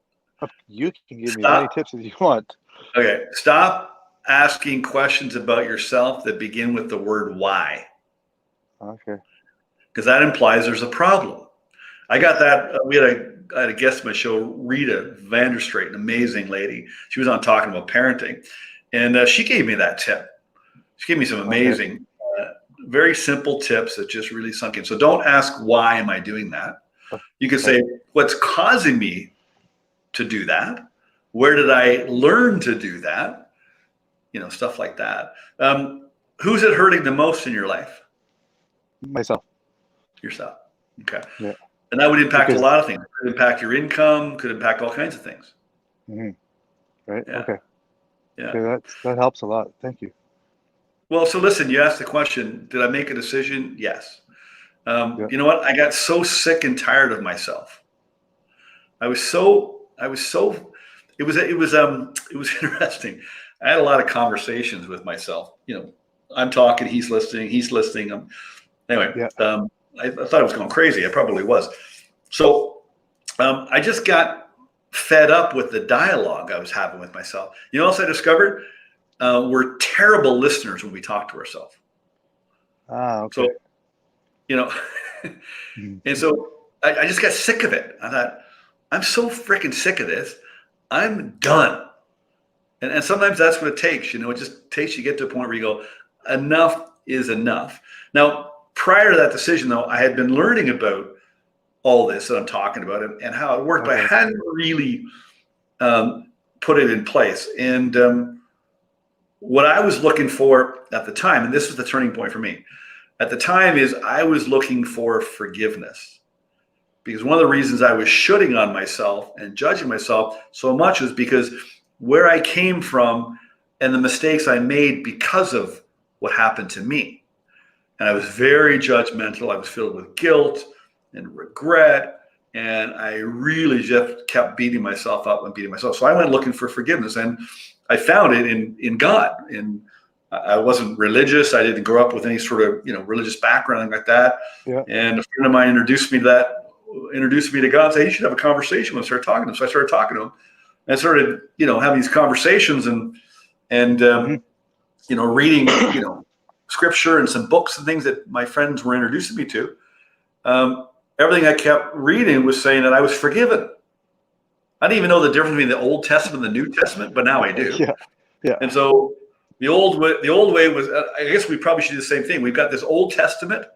S4: You can give me as many tips as you want.
S3: Okay. Stop asking questions about yourself that begin with the word why.
S4: Okay.
S3: Because that implies there's a problem. I got that. I had a guest on my show, Rita Vanderstraight, an amazing lady. She was on talking about parenting. And she gave me that tip. She gave me some amazing, very simple tips that just really sunk in. So don't ask, why am I doing that? You can say, what's causing me to do that? Where did I learn to do that? Stuff like that. Who's it hurting the most in your life?
S4: Myself.
S3: Yourself. Okay.
S4: Yeah.
S3: And that would impact
S4: Because-
S3: a lot of things. It could impact your income, could impact all kinds of things.
S4: Mhm. Right.
S3: Yeah.
S4: Okay.
S3: Yeah.
S4: Okay. That helps a lot. Thank you.
S3: Well, so listen, you asked the question, did I make a decision? Yes.
S4: Yeah.
S3: You know what? I got so sick and tired of myself. I was so, it was interesting. I had a lot of conversations with myself. You know, I'm talking, he's listening. Anyway,
S4: Yeah.
S3: I thought I was going crazy. I probably was. So I just got fed up with the dialogue I was having with myself. You know what else I discovered? We're terrible listeners when we talk to ourselves.
S4: Okay.
S3: So, you know,
S4: Mhm.
S3: and so I just got sick of it. I thought, I'm so freaking sick of this. I'm done. And sometimes that's what it takes. You know, it just takes you to get to a point where you go, enough is enough. Now, prior to that decision, though, I had been learning about all this that I'm talking about and how it worked, but I hadn't really put it in place. And what I was looking for at the time, and this was the turning point for me, at the time is I was looking for forgiveness. Because one of the reasons I was shooting on myself and judging myself so much was because where I came from and the mistakes I made because of what happened to me. And I was very judgmental. I was filled with guilt and regret. And I really just kept beating myself up and beating myself. So I went looking for forgiveness, and I found it in God. And I wasn't religious. I didn't grow up with any sort of, you know, religious background like that.
S4: Yeah.
S3: And a friend of mine introduced me to God and said, you should have a conversation with him. Start talking to him. So I started talking to him and I started, you know, having these conversations and you know, reading, you know, scripture and some books and things that my friends were introducing me to. Everything I kept reading was saying that I was forgiven. I didn't even know the difference between the Old Testament and the New Testament, but now I do.
S4: Yeah. Yeah.
S3: And so the old way was, I guess we probably should do the same thing. We've got this Old Testament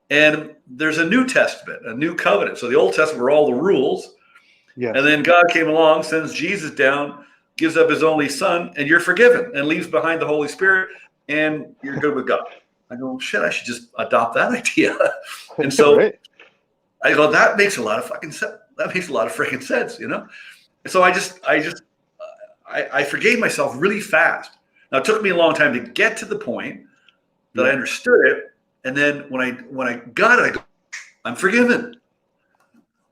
S3: and there's a New Testament, a new covenant. So the Old Testament were all the rules.
S4: Yes.
S3: And then God came along, sends Jesus down, gives up his only son, and you're forgiven, and leaves behind the Holy Spirit, and you're good with God. I go, shit, I should just adopt that idea. And so
S4: Right.
S3: I go, that makes a lot of fucking sense. That makes a lot of freaking sense, you know? And so I forgave myself really fast. Now it took me a long time to get to the point that I understood it. And then when I got it, I go, I'm forgiven.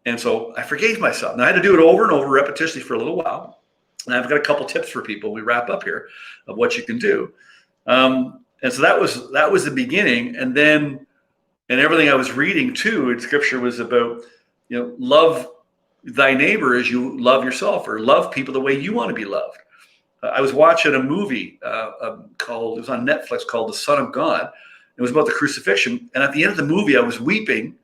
S3: And so I forgave myself. And I had to do it over and over repetitiously for a little while. And I've got a couple tips for people. We wrap up here of what you can do. And so that was the beginning. And then, and everything I was reading too in scripture was about, you know, love thy neighbor as you love yourself, or love people the way you want to be loved. I was watching a movie it was on Netflix, called The Son of God. It was about the crucifixion. And at the end of the movie, I was weeping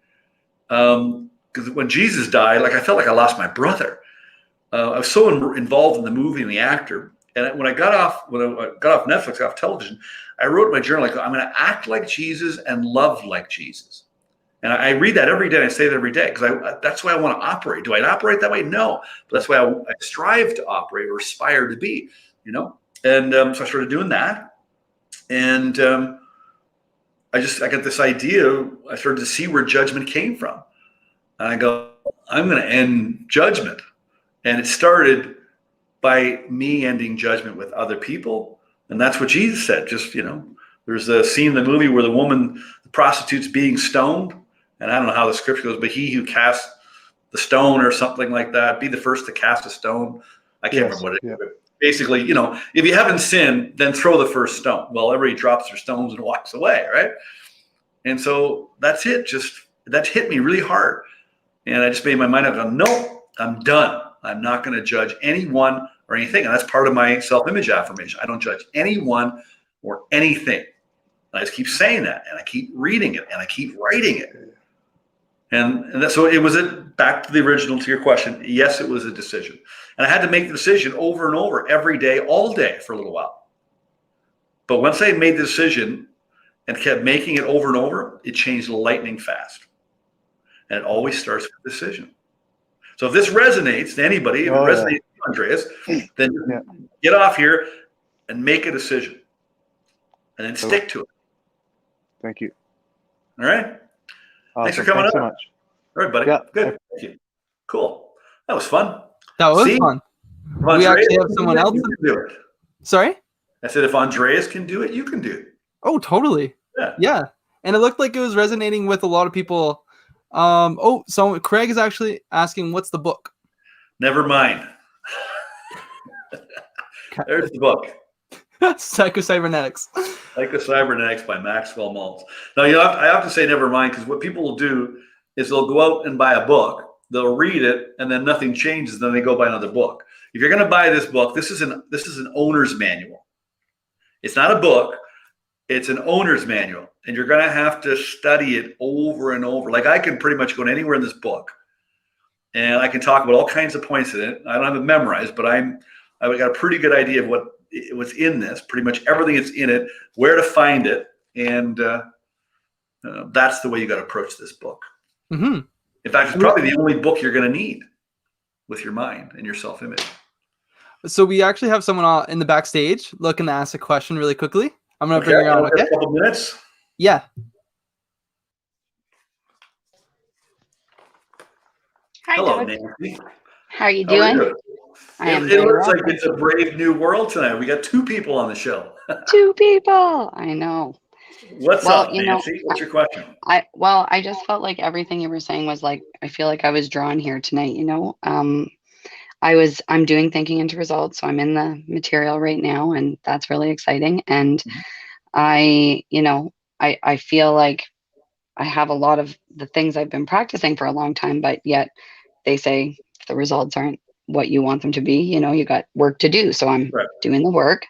S3: because when Jesus died, like I felt like I lost my brother. I was so involved in the movie and the actor. And when I got off Netflix, off television, I wrote in my journal, like, I'm going to act like Jesus and love like Jesus. And I read that every day, and I say that every day, because that's the way I want to operate. Do I operate that way? No. But that's the way I strive to operate or aspire to be, you know? And so I started doing that. And I got this idea. I started to see where judgment came from. And I go, I'm going to end judgment. And it started by me ending judgment with other people. And that's what Jesus said. Just, you know, there's a scene in the movie where the prostitute's being stoned. And I don't know how the scripture goes, but he who casts the stone or something like that, be the first to cast a stone. I can't remember what it is. But basically, you know, if you haven't sinned, then throw the first stone. Well, everybody drops their stones and walks away, right? And so that's it. That hit me really hard. And I just made my mind up. No, I'm done. I'm not going to judge anyone or anything. And that's part of my self-image affirmation. I don't judge anyone or anything. And I just keep saying that, and I keep reading it, and I keep writing it. And so it was back to the original, to your question. Yes, it was a decision. And I had to make the decision over and over every day, all day for a little while. But once I made the decision and kept making it over and over, it changed lightning fast. And it always starts with a decision. So if this resonates to anybody, if it resonates to Andreas, then get off here and make a decision. And then stick to it.
S4: Thank you.
S3: All right.
S4: Awesome.
S3: Thanks for coming
S4: so
S3: up.
S4: much.
S3: All right, buddy.
S4: Yeah.
S3: Good. Thank you. Cool. That was fun.
S1: That was
S3: See?
S1: fun.
S3: If
S1: We
S3: Andreas
S1: actually have
S3: can
S1: someone
S3: do it,
S1: else.
S3: you can do it.
S1: Sorry?
S3: I said, if Andreas can do it, you can do it.
S1: Oh, totally.
S3: Yeah.
S1: Yeah. And it looked like it was resonating with a lot of people. So Craig is actually asking, what's the book?
S3: Never mind. There's the book.
S1: Psycho-Cybernetics.
S3: Psycho-Cybernetics by Maxwell Maltz. Now, I have to say never mind, because what people will do is they'll go out and buy a book, they'll read it, and then nothing changes, then they go buy another book. If you're going to buy this book, this is an owner's manual. It's not a book. It's an owner's manual, and you're going to have to study it over and over. Like, I can pretty much go anywhere in this book, and I can talk about all kinds of points in it. I don't have it memorized, but I've got a pretty good idea of what's in this. Pretty much everything that's in it, where to find it, and that's the way you got to approach this book.
S1: Mm-hmm.
S3: In fact, it's probably the only book you're going to need with your mind and your self-image.
S1: So we actually have someone in the backstage looking to ask a question really quickly. I'm going to bring her on, okay?
S3: A couple minutes.
S1: Yeah.
S5: Hi,
S3: Hello,
S5: Doug.
S3: Nancy.
S5: How are you
S3: How are
S5: doing?
S3: you?
S5: I am
S3: It
S5: very
S3: looks
S5: well.
S3: like it's a brave new world tonight. We got 2 people on the show.
S5: 2 people. I know.
S3: What's
S5: Well,
S3: up,
S5: you know,
S3: Nancy? What's your question?
S5: I just felt like everything you were saying was like, I feel like I was drawn here tonight, you know. I'm doing thinking into results, so I'm in the material right now, and that's really exciting. And I feel like I have a lot of the things I've been practicing for a long time, but yet they say if the results aren't what you want them to be, you know, you got work to do. So I'm doing the work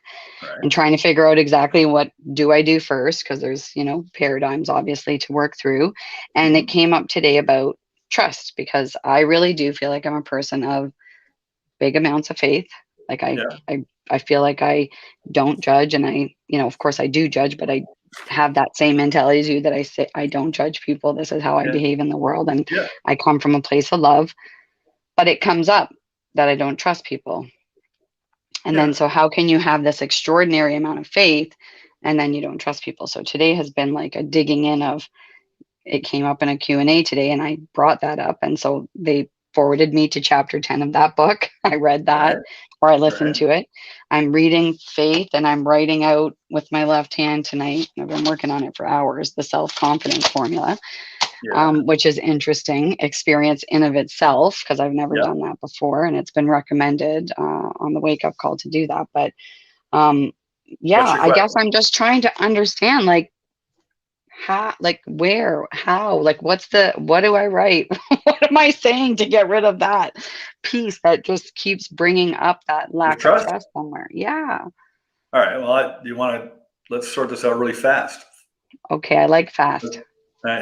S5: and trying to figure out exactly what do I do first, because there's, you know, paradigms obviously to work through. And it came up today about trust, because I really do feel like I'm a person of big amounts of faith. Like I feel like I don't judge, and I, you know, of course I do judge, but I have that same mentality as you, that I say I don't judge people. This is how I behave in the world, and I come from a place of love. But it comes up that I don't trust people. And then, so how can you have this extraordinary amount of faith and then you don't trust people? So today has been like a digging in of, it came up in a Q&A today, and I brought that up. And so they forwarded me to chapter 10 of that book. I read that, or I listened to it. I'm reading Faith, and I'm writing out with my left hand tonight. I've been working on it for hours, the self-confidence formula. Which is interesting experience in of itself, because I've never done that before, and it's been recommended on the wake up call to do that. But I guess I'm just trying to understand, like, how, like, where, how, like, what do I write? What am I saying to get rid of that piece that just keeps bringing up that lack of trust somewhere? Yeah.
S3: All right. Well, let's sort this out really fast.
S5: Okay. I like fast.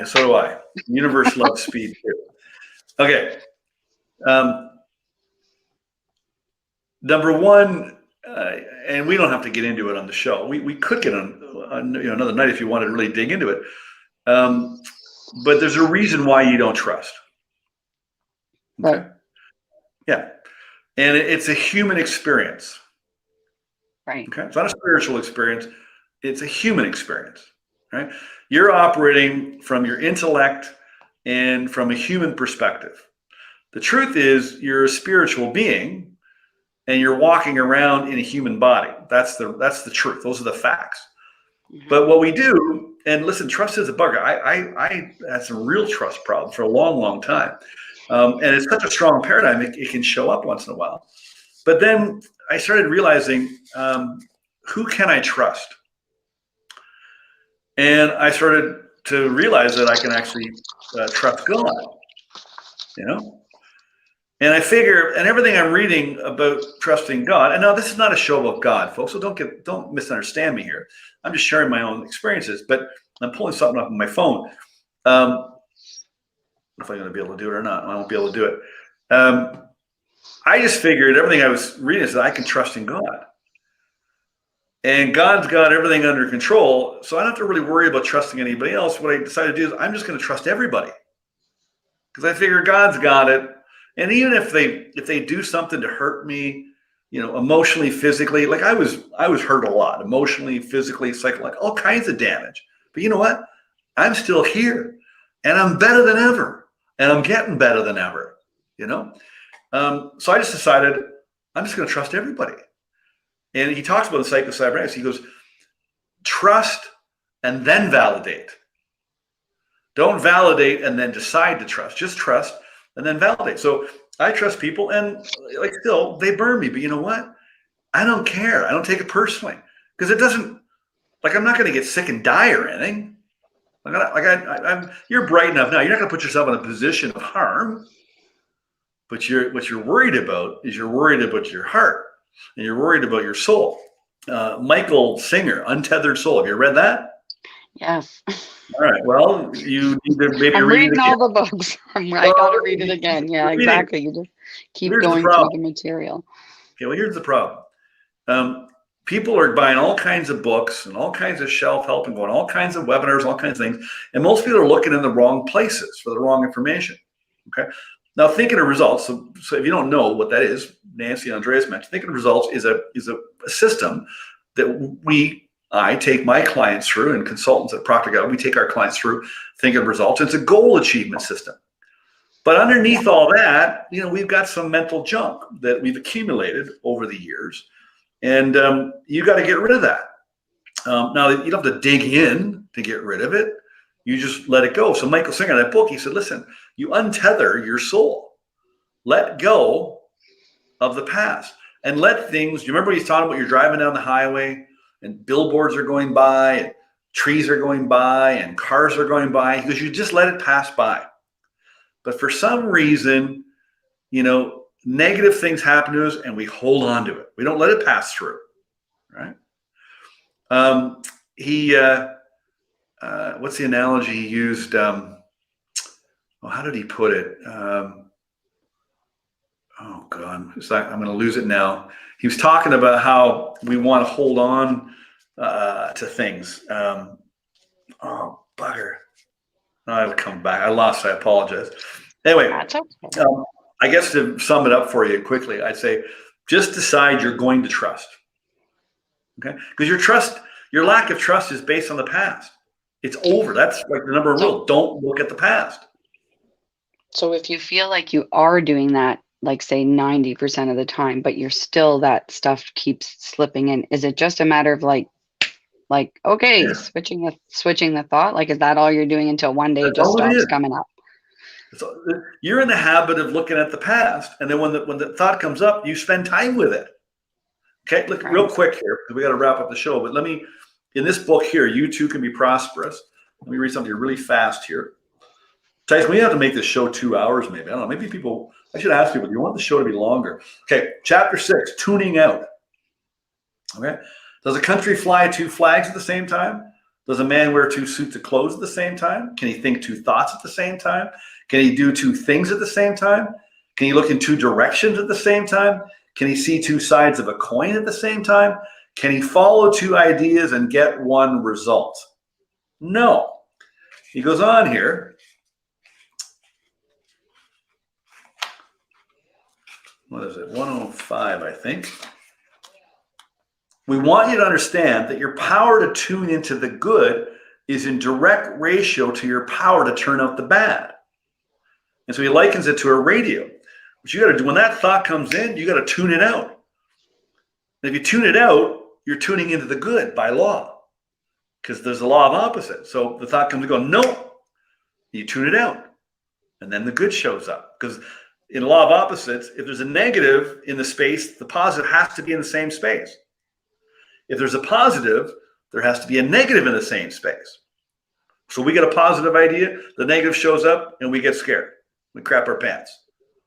S3: So do I. The universe loves speed too. Okay. Number one, and we don't have to get into it on the show. We could get on another night if you wanted to really dig into it. But there's a reason why you don't trust. Okay.
S5: Right.
S3: Yeah. And it's a human experience.
S5: Right.
S3: Okay. It's not a spiritual experience. It's a human experience. Right. You're operating from your intellect and from a human perspective. The truth is, you're a spiritual being, and you're walking around in a human body. That's the truth. Those are the facts. But what we do, and listen, trust is a bugger. I had some real trust problems for a long, long time. And it's such a strong paradigm, it can show up once in a while. But then I started realizing, who can I trust? And I started to realize that I can actually trust God, you know? And I figure, and everything I'm reading about trusting God, and now this is not a show about God, folks, so don't misunderstand me here. I'm just sharing my own experiences, but I'm pulling something up on my phone. If I'm going to be able to do it or not, I won't be able to do it. I just figured everything I was reading is that I can trust in God. And God's got everything under control, so I don't have to really worry about trusting anybody else. What I decided to do is I'm just going to trust everybody, because I figure God's got it. And even if they do something to hurt me, you know, emotionally, physically, like I was hurt a lot, emotionally, physically, psychologically, all kinds of damage. But you know what? I'm still here, and I'm better than ever, and I'm getting better than ever, you know? So I just decided I'm just going to trust everybody. And he talks about the psycho-cybernetics. He goes, trust and then validate. Don't validate and then decide to trust. Just trust and then validate. So I trust people, and like still they burn me. But you know what? I don't care. I don't take it personally because it doesn't. Like I'm not going to get sick and die or anything. You're bright enough now. You're not going to put yourself in a position of harm. But what you're worried about is you're worried about your heart and you're worried about your soul. Michael Singer, Untethered Soul. Have you read that?
S5: Yes.
S3: All right. Well, you need to maybe
S5: I'm
S3: read it
S5: reading
S3: again.
S5: all the books. I got to read it again. Yeah, exactly. You just keep going through the material.
S3: Okay, well, here's the problem. People are buying all kinds of books and all kinds of self-help and going all kinds of webinars, all kinds of things. And most people are looking in the wrong places for the wrong information. Okay. Now, thinking of results. So if you don't know what that is, Nancy and Andreas mentioned, thinking of results is a system that I take my clients through, and consultants at Procter & Gamble, we take our clients through thinking of results. It's a goal achievement system. But underneath all that, we've got some mental junk that we've accumulated over the years. And you got to get rid of that. Now, you don't have to dig in to get rid of it. You just let it go. So Michael Singer, in that book, he said, listen, you untether your soul. Let go of the past. And let things, you remember he's talking about you're driving down the highway and billboards are going by and trees are going by and cars are going by. He goes, you just let it pass by. But for some reason, negative things happen to us and we hold on to it. We don't let it pass through, right? What's the analogy he used? How did he put it? Oh God, I'm going to lose it now. He was talking about how we want to hold on to things. Oh, bugger. I'll come back. I lost. I apologize. Anyway, I guess to sum it up for you quickly, I'd say just decide you're going to trust. Okay? Because your lack of trust is based on the past. It's over. That's like the number one rule. Don't look at the past.
S5: So if you feel like you are doing that, like say 90% of the time, but you're still, that stuff keeps slipping in, is it just a matter of like, okay, yeah, switching the thought? Like, is that all you're doing until one day it just stops coming up?
S3: So you're in the habit of looking at the past, and then when the thought comes up, you spend time with it. Okay, look real quick here because we got to wrap up the show. But in this book here, You Too Can Be Prosperous. Let me read something really fast here. Tyson, we have to make this show 2 hours, maybe. I don't know. Maybe I should ask people, do you want the show to be longer? Okay, chapter 6, tuning out. Okay, does a country fly 2 flags at the same time? Does a man wear 2 suits of clothes at the same time? Can he think 2 thoughts at the same time? Can he do 2 things at the same time? Can he look in 2 directions at the same time? Can he see 2 sides of a coin at the same time? Can he follow 2 ideas and get 1 result? No. He goes on here. What is it? 105, I think. We want you to understand that your power to tune into the good is in direct ratio to your power to turn out the bad. And so he likens it to a radio. What you got to do when that thought comes in, you got to tune it out. And if you tune it out, you're tuning into the good by law, because there's a law of opposite. So the thought comes and goes, no, you tune it out, and then the good shows up. Because in law of opposites, if there's a negative in the space, the positive has to be in the same space. If there's a positive, there has to be a negative in the same space. So we get a positive idea, the negative shows up, and we get scared. We crap our pants,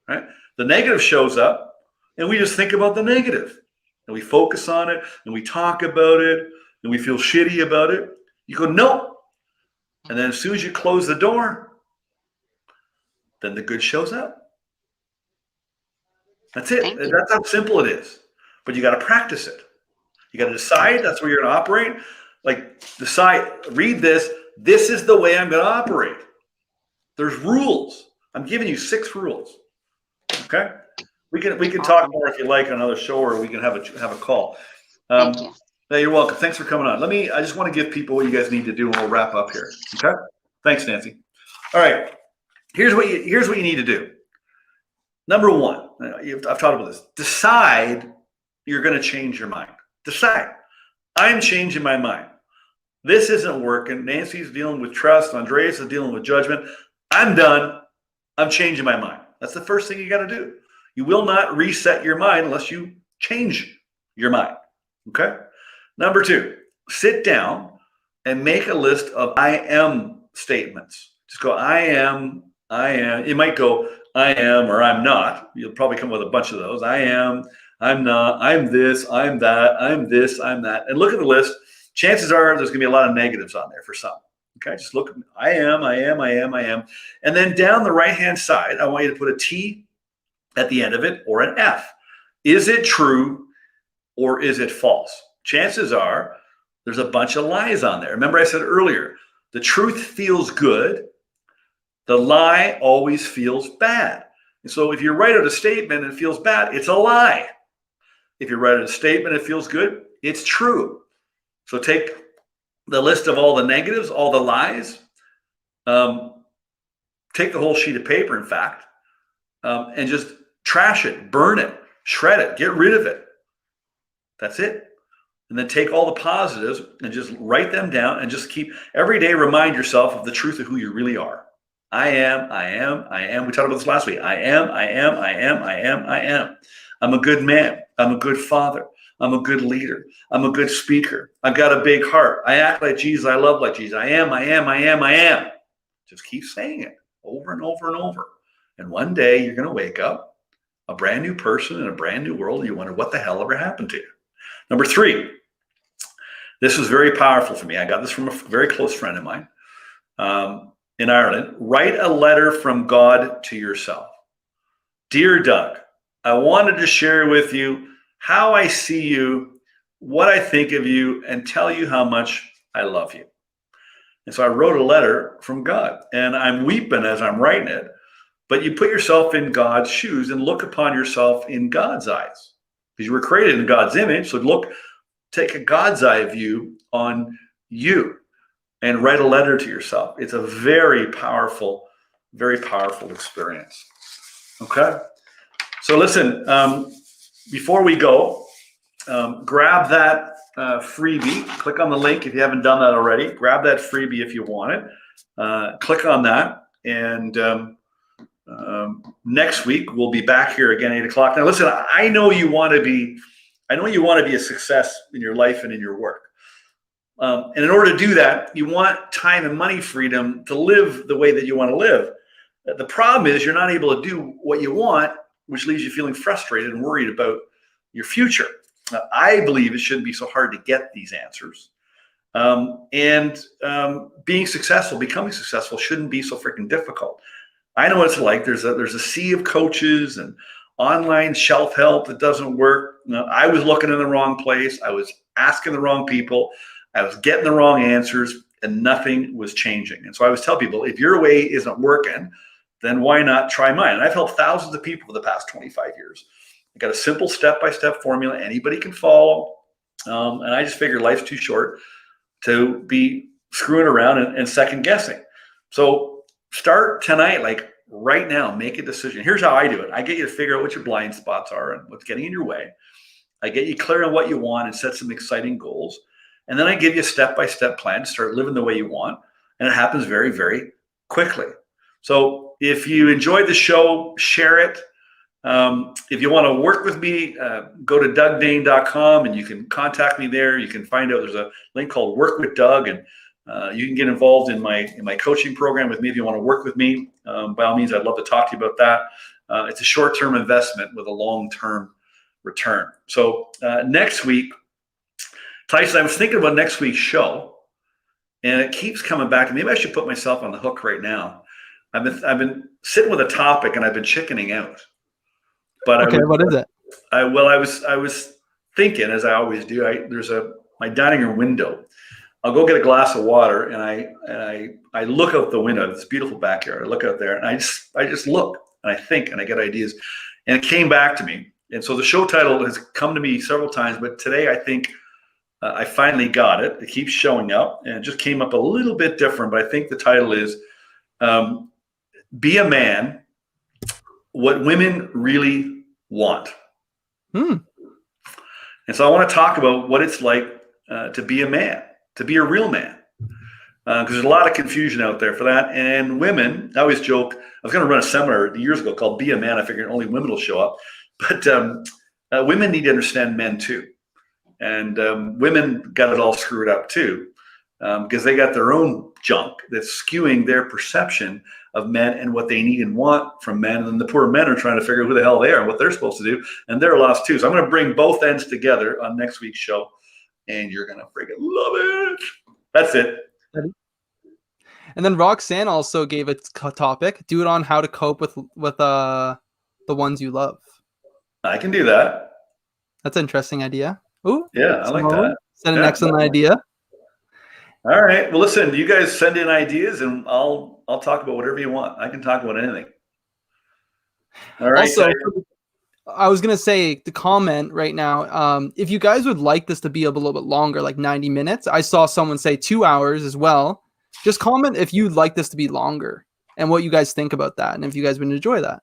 S3: right? The negative shows up, and we just think about the negative. And we focus on it, and we talk about it, and we feel shitty about it. You go, no. And then as soon as you close the door, then the good shows up. That's it. That's how simple it is. But you got to practice it. You got to decide that's where you're going to operate. Like, decide, read this. This is the way I'm going to operate. There's rules. I'm giving you 6 rules. Okay? We can talk more if you like on another show, or we can have a call.
S5: Thank you.
S3: Hey, you're welcome. Thanks for coming on. I just want to give people what you guys need to do, and we'll wrap up here. Okay? Thanks, Nancy. All right. Here's what you need to do. Number one, I've talked about this. Decide you're going to change your mind. Decide. I'm changing my mind. This isn't working. Nancy's dealing with trust. Andreas is dealing with judgment. I'm done. I'm changing my mind. That's the first thing you got to do. You will not reset your mind unless you change your mind. Okay? Number two, sit down and make a list of I am statements. Just go, I am. You might go, I am or I'm not. You'll probably come with a bunch of those. I am, I'm not, I'm this, I'm that, I'm this, I'm that. And look at the list. Chances are there's going to be a lot of negatives on there for some. Okay, just look, I am. And then down the right-hand side, I want you to put a T at the end of it or an F. Is it true or is it false? Chances are there's a bunch of lies on there. Remember I said earlier, the truth feels good. The lie always feels bad. And so if you write out a statement and it feels bad, it's a lie. If you write out a statement and it feels good, it's true. So take the list of all the negatives, all the lies, take the whole sheet of paper, in fact, and just trash it, burn it, shred it, get rid of it. That's it. And then take all the positives and just write them down and just keep every day remind yourself of the truth of who you really are. I am. We talked about this last week. I am. I'm a good man. I'm a good father. I'm a good leader. I'm a good speaker. I've got a big heart. I act like Jesus. I love like Jesus. I am. Just keep saying it over and over and over. And one day you're going to wake up a brand new person in a brand new world. And you wonder what the hell ever happened to you. Number three, this was very powerful for me. I got this from a very close friend of mine in Ireland. Write a letter from God to yourself. Dear Doug, I wanted to share with you how I see you, what I think of you, and tell you how much I love you. And so I wrote a letter from God, and I'm weeping as I'm writing it, but you put yourself in God's shoes and look upon yourself in God's eyes. Because you were created in God's image. So take a God's eye view on you and write a letter to yourself. It's a very powerful experience. Okay? So listen, before we go, grab that freebie. Click on the link if you haven't done that already. Grab that freebie if you want it. Click on that. And next week we'll be back here again 8 o'clock. Now listen, I know you want to be a success in your life and in your work. And in order to do that, you want time and money freedom to live the way that you want to live. The problem is you're not able to do what you want, which leaves you feeling frustrated and worried about your future. I believe it shouldn't be so hard to get these answers. Being successful, becoming successful shouldn't be so freaking difficult. I know what it's like. There's a sea of coaches and online shelf help that doesn't work. I was looking in the wrong place. I was asking the wrong people. I was getting the wrong answers, and nothing was changing. And so I always tell people, if your way isn't working, then why not try mine? And I've helped thousands of people for the past 25 years. I got a simple step-by-step formula anybody can follow. And I just figured life's too short to be screwing around and second guessing. So start tonight, like right now, make a decision. Here's how I do it. I get you to figure out what your blind spots are and what's getting in your way. I get you clear on what you want and set some exciting goals. And then I give you a step-by-step plan to start living the way you want. And it happens very, very quickly. So if you enjoyed the show, share it. If you want to work with me, go to dougdane.com and you can contact me there. You can find out there's a link called Work with Doug, and you can get involved in my coaching program with me if you want to work with me. By all means, I'd love to talk to you about that. It's a short-term investment with a long-term return. So next week, Tyson, I was thinking about next week's show, and it keeps coming back. Maybe I should put myself on the hook right now. I've been sitting with a topic and I've been chickening out. But
S1: okay, what is it?
S3: I was thinking, as I always do. There's my dining room window. I'll go get a glass of water and I look out the window. It's a beautiful backyard. I look out there and I just look and I think and I get ideas. And it came back to me. And so the show title has come to me several times, but today I think I finally got it. It keeps showing up, and it just came up a little bit different. But I think the title is "Be a Man: What Women Really Want."
S1: Hmm.
S3: And so I want to talk about what it's like to be a man, to be a real man. Because there's a lot of confusion out there for that. And women, I always joke, I was going to run a seminar years ago called Be a Man. I figured only women will show up. But women need to understand men too. And women got it all screwed up too, because they got their own junk that's skewing their perception of men and what they need and want from men. And then the poor men are trying to figure out who the hell they are and what they're supposed to do. And they're lost too. So I'm going to bring both ends together on next week's show. And you're going to freaking love it. That's it.
S1: And then Roxanne also gave a topic. Do it on how to cope with the ones you love.
S3: I can do that.
S1: That's an interesting idea. Ooh,
S3: yeah, I like that.
S1: That's an excellent idea.
S3: All right. Well, listen, you guys send in ideas, and I'll talk about whatever you want. I can talk about anything. All right.
S1: Also, I was gonna say the comment right now. If you guys would like this to be a little bit longer, like 90 minutes, I saw someone say 2 hours as well. Just comment if you'd like this to be longer and what you guys think about that, and if you guys would enjoy that.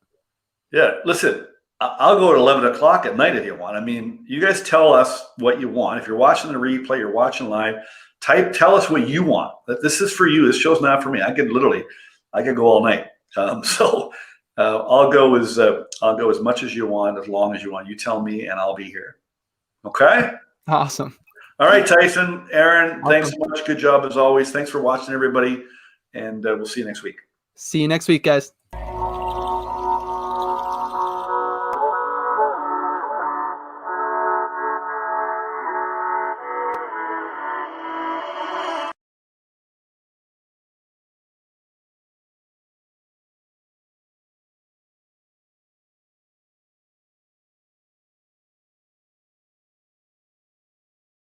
S3: Yeah. Listen, I'll go at 11 o'clock at night if you want. I mean, you guys tell us what you want. If you're watching the replay, you're watching live, tell us what you want. That this is for you. This show's not for me. I could go all night. I'll go as much as you want, as long as you want. You tell me, and I'll be here. Okay.
S1: Awesome.
S3: All right, Tyson, Aaron, thanks so much. Good job as always. Thanks for watching, everybody, and we'll see you next week.
S1: See you next week, guys.